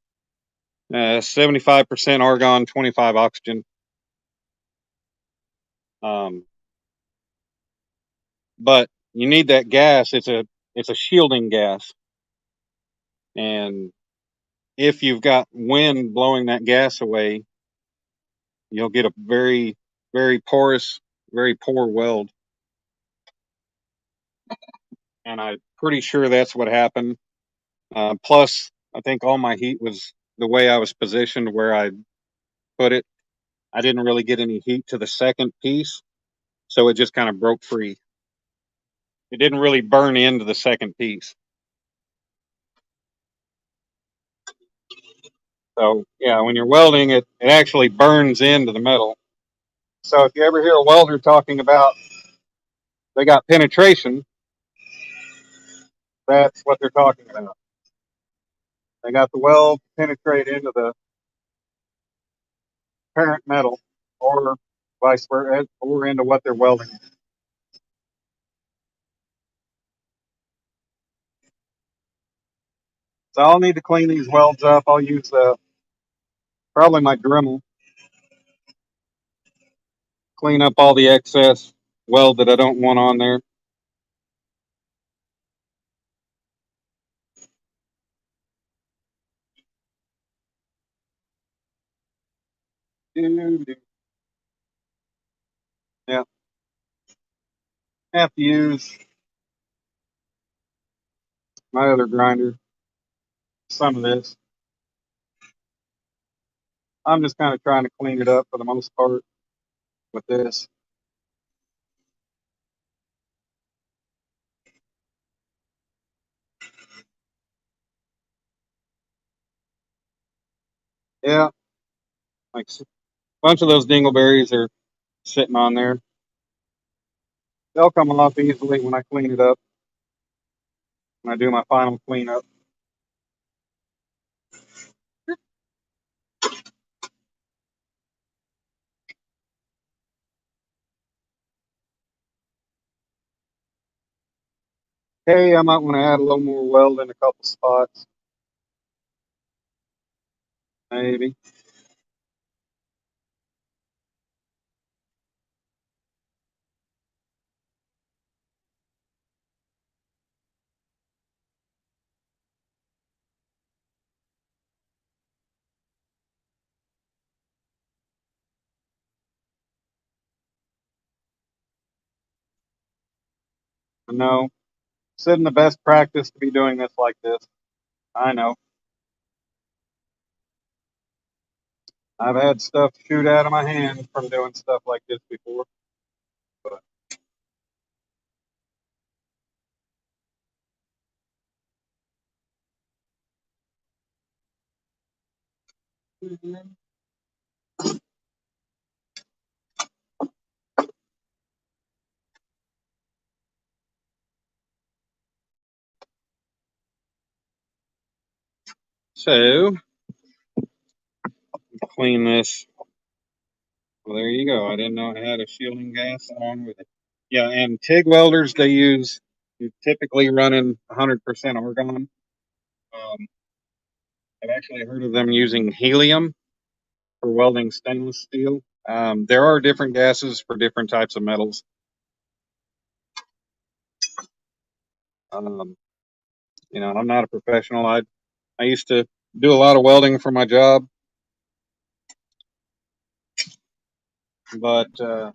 75% argon, 25 oxygen. Um, but you need that gas. It's a shielding gas, and if you've got wind blowing that gas away, you'll get a very porous, very poor weld. And I'm pretty sure that's what happened. Plus, I think all my heat was the way I was positioned where I put it. I didn't really get any heat to the second piece, so it just kind of broke free. It didn't really burn into the second piece. So yeah, when you're welding, it actually burns into the metal. So if you ever hear a welder talking about they got penetration, that's what they're talking about. They got the weld penetrate into parent metal or vice versa, or into what they're welding. So I'll need to clean these welds up. I'll use probably my Dremel, clean up all the excess weld that I don't want on there. Yeah, have to use my other grinder. Some of this. I'm just kind of trying to clean it up for the most part with this. Yeah, like a bunch of those dingleberries are sitting on there. They'll come off easily when I clean it up, when I do my final cleanup. Hey, I might want to add a little more weld in a couple spots, maybe. No, it's isn't the best practice to be doing this like this. I know. I've had stuff shoot out of my hand from doing stuff like this before. But so clean this. Well, there you go. I didn't know it had a shielding gas along with it. Yeah, and TIG welders they use typically running 100% argon. Um, I've actually heard of them using helium for welding stainless steel. There are different gases for different types of metals. Um, I'm not a professional. I used to do a lot of welding for my job, but as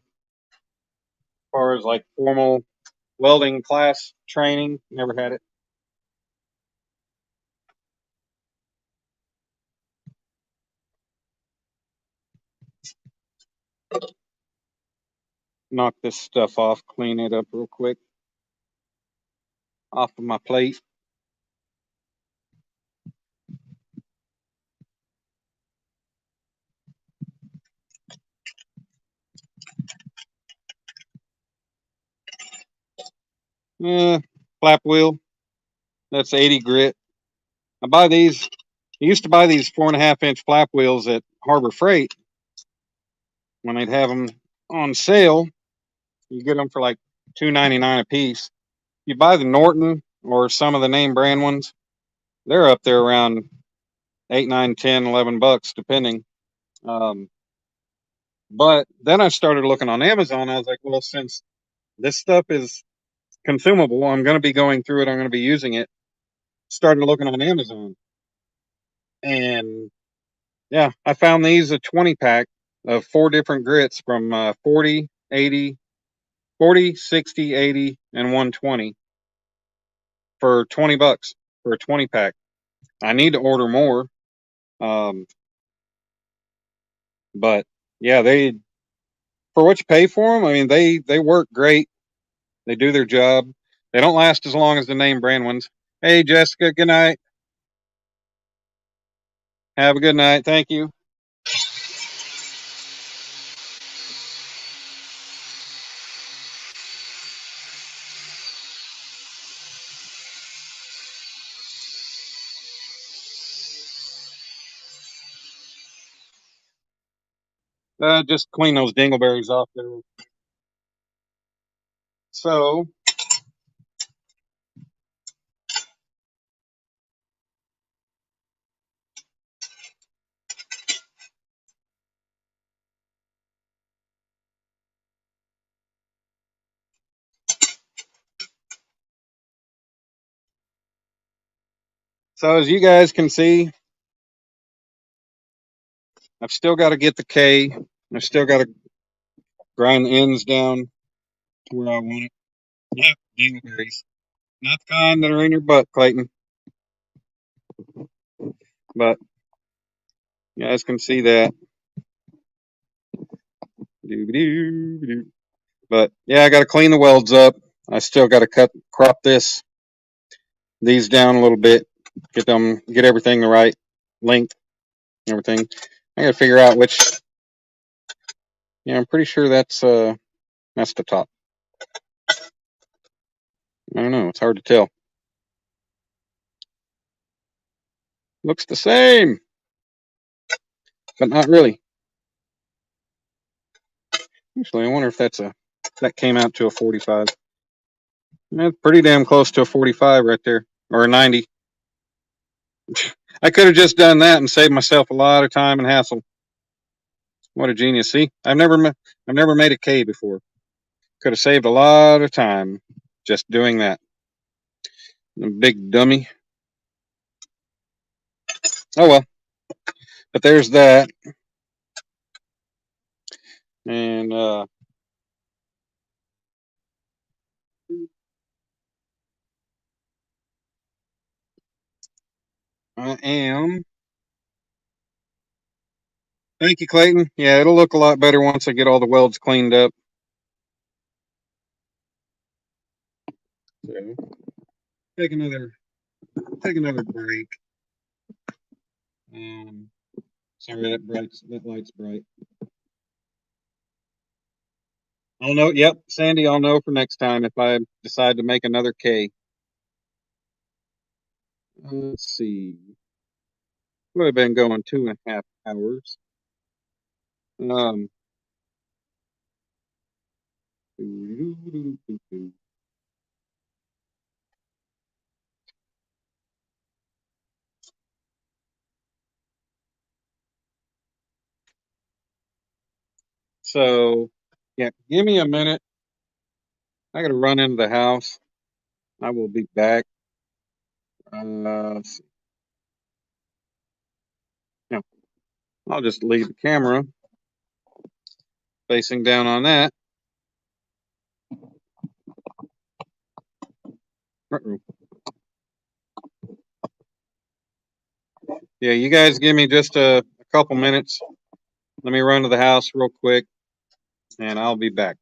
far as like formal welding class training, never had it. Knock this stuff off, clean it up real quick off of my plate. Yeah, flap wheel. That's 80 grit. I buy these. I used to buy these 4.5-inch flap wheels at Harbor Freight when they'd have them on sale. You get them for like $2.99 a piece. You buy the Norton or some of the name brand ones, they're up there around 8, 9, 10, 11 bucks depending. Um, but then I started looking on Amazon. I was like, well, since this stuff is consumable, I'm going to be going through it. I'm going to be using it. Started looking on Amazon, and yeah, I found these a 20 pack of 4 different grits from 40, 80, 40, 60, 80, and 120 for 20 bucks for a 20 pack. I need to order more. Um, but yeah, they, for what you pay for them, I mean, they work great. They do their job. They don't last as long as the name brand ones. Hey, Jessica, good night. Have a good night. Thank you. Just clean those dingleberries off there. So, as you guys can see, I've still got to get the K. I've still got to grind the ends down to where I want it. Yep, dingleberries. Not the kind that are in your butt, Clayton. But you guys can see that. But yeah, I got to clean the welds up. I still got to crop these down a little bit, get everything the right length, everything. I got to figure out which. Yeah, I'm pretty sure that's the top. I don't know. It's hard to tell. Looks the same, but not really. Actually, I wonder if that came out to a 45. That's pretty damn close to a 45 right there, or a 90. I could have just done that and saved myself a lot of time and hassle. What a genius! See, I've never made a K before. Could have saved a lot of time just doing that. A big dummy. Oh well, but there's that, and I am. Thank you, Clayton. Yeah, it'll look a lot better once I get all the welds cleaned up. So, take another break. Sorry, that light's bright. I'll know. Yep, Sandy, I'll know for next time if I decide to make another K. Let's see. Would have been going 2.5 hours. Um. So, yeah, give me a minute. I got to run into the house. I will be back. Let's see. No, I'll just leave the camera facing down on that. Uh-oh. Yeah, you guys give me just a couple minutes. Let me run to the house real quick, and I'll be back.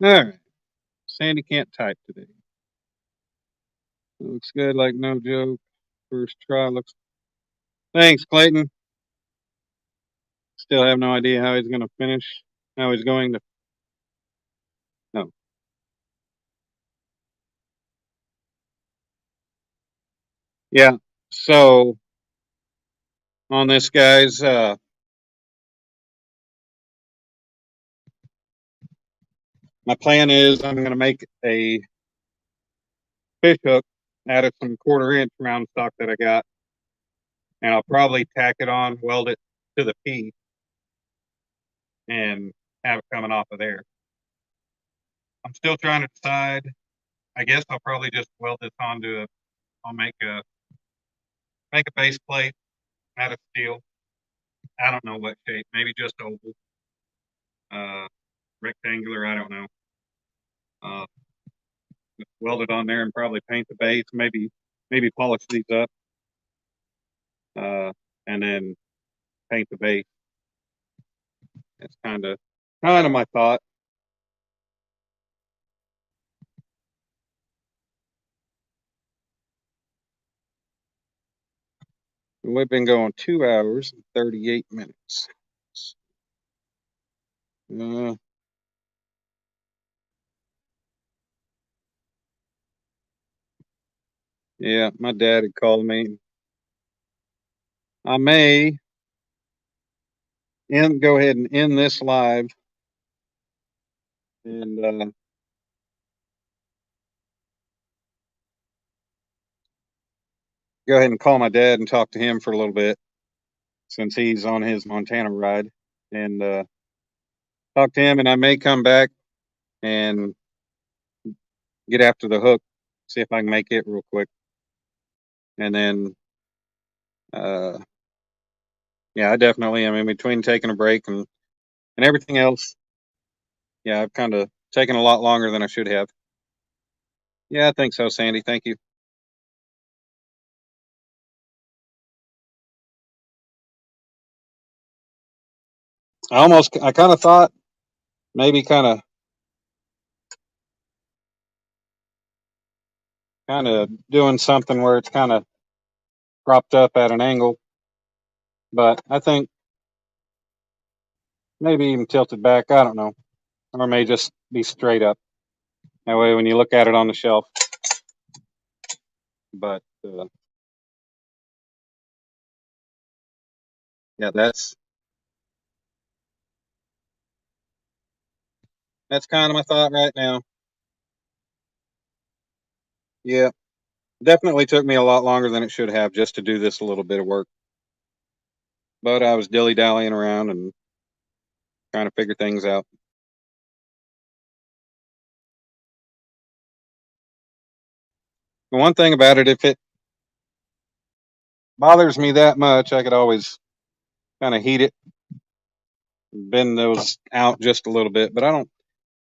All right. Sandy can't type today. Looks good, like no joke. First try looks. Thanks, Clayton. Still have no idea how he's going to finish. How he's going to. No. Yeah. So on this, guys, my plan is I'm going to make a fish hook out of some 1/4 inch round stock that I got, and I'll probably tack it on, weld it to the piece, and have it coming off of there. I'm still trying to decide. I guess I'll probably just weld this onto a. I'll make a base plate out of steel. I don't know what shape. Maybe just oval, uh, rectangular. I don't know. Uh, just weld it on there and probably paint the base. Maybe polish these up, and then paint the base. That's kind of my thought. We've been going 2 hours and 38 minutes. Uh, yeah, my dad had called me. I may go ahead and end this live and go ahead and call my dad and talk to him for a little bit since he's on his Montana ride, and talk to him. And I may come back and get after the hook, see if I can make it real quick, and then uh, yeah, I definitely am in between taking a break and everything else. Yeah, I've kind of taken a lot longer than I should have. Yeah, I think so, Sandy. Thank you. I kind of thought maybe kind of doing something where it's kind of propped up at an angle, but I think maybe even tilted back. I don't know, or may just be straight up. That way, when you look at it on the shelf, but yeah, that's kind of my thought right now. Yeah, definitely took me a lot longer than it should have just to do this a little bit of work, but I was dilly dallying around and trying to figure things out. The one thing about it, if it bothers me that much, I could always kind of heat it, bend those out just a little bit. But I don't.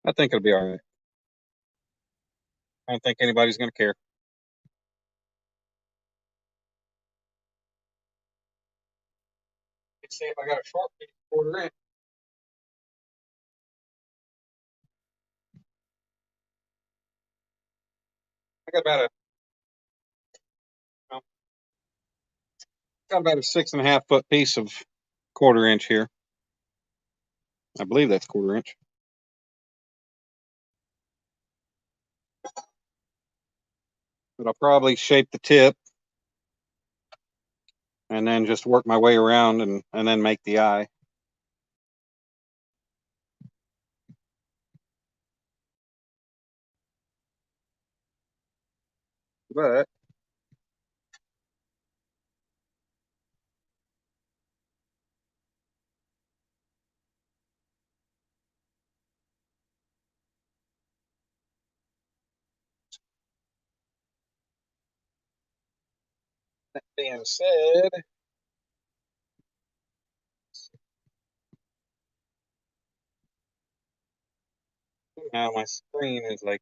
I think it'll be all right. I don't think anybody's going to care. Let's see if I got a short piece, 1/4 inch. I um, got about a 6.5 foot piece of 1/4 inch here. I believe that's 1/4 inch. But I'll probably shape the tip and then just work my way around and then make the eye. But that being said, now my screen is like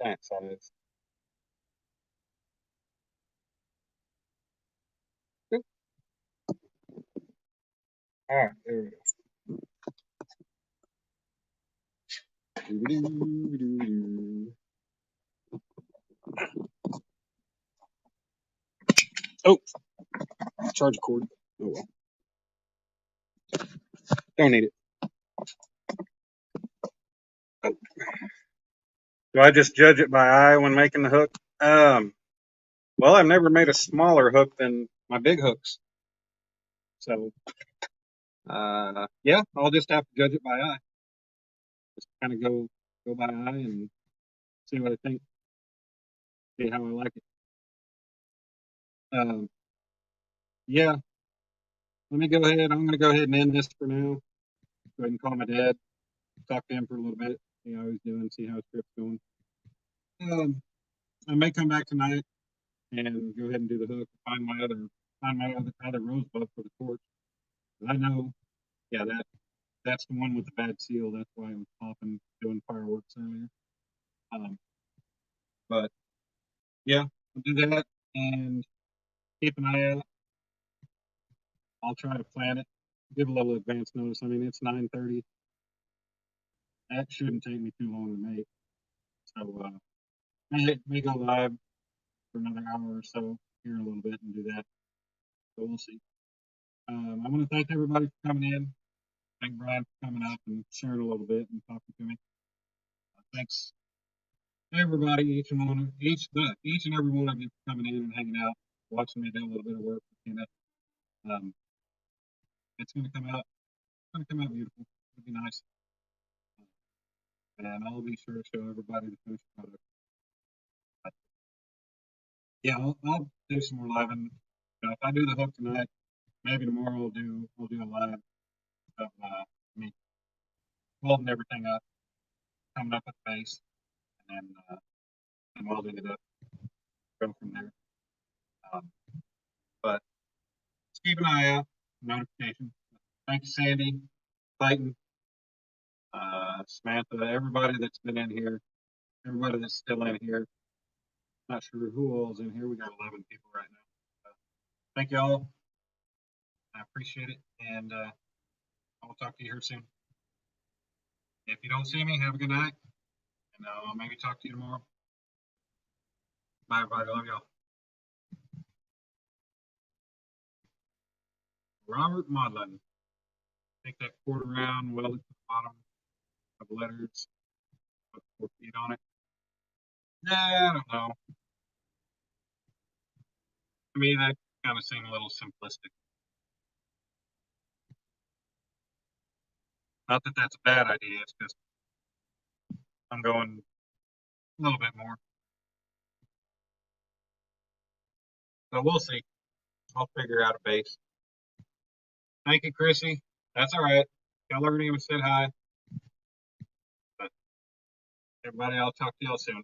that size. All right, there we go. Oh, charge cord. Oh well. Don't need it. Oh. Do I just judge it by eye when making the hook? Well, I've never made a smaller hook than my big hooks. So, yeah, I'll just have to judge it by eye. Just kind of go by eye and see what I think, see how I like it. Yeah, let me go ahead. I'm going to go ahead and end this for now. Go ahead and call my dad, talk to him for a little bit, see how he's doing, see how his trip's going. I may come back tonight and go ahead and do the hook. Find my other rosebud for the torch. I know, yeah, that's the one with the bad seal. That's why I was popping, doing fireworks earlier. But yeah, I'll do that and keep an eye out. I'll try to plan it. Give a little advance notice. I mean, it's 9:30. That shouldn't take me too long to make. So may go live for another hour or so here in a little bit and do that. So we'll see. I want to thank everybody for coming in. Thank Brian for coming up and sharing a little bit and talking to me. Thanks everybody, each and every one of you for coming in and hanging out, watching me do a little bit of work with Kenneth. Um, it's going to come out. It's going to come out beautiful. It'll be nice, and I'll be sure to show everybody the finished product. But, yeah, I'll do some more live, and if I do the hook tonight, maybe tomorrow we'll do a live of me welding everything up, coming up with the base, and then and welding it up, go from there. But just keep an eye out, notifications. Thank you, Sandy, Clayton, Samantha, everybody that's been in here, everybody that's still in here. Not sure who all is in here. We got 11 people right now. Thank you all. I appreciate it, and I will talk to you here soon. If you don't see me, have a good night, and I'll maybe talk to you tomorrow. Bye, everybody. Love y'all. Robert Modlin. Take that cord around, weld it to the bottom of the letters, put 4 feet on it. Nah, I don't know. I mean, that kind of seemed a little simplistic. Not that that's a bad idea, it's just I'm going a little bit more. So we'll see. I'll figure out a base. Thank you, Chrissy. That's all right. Tell her name and said hi. But everybody, I'll talk to y'all soon.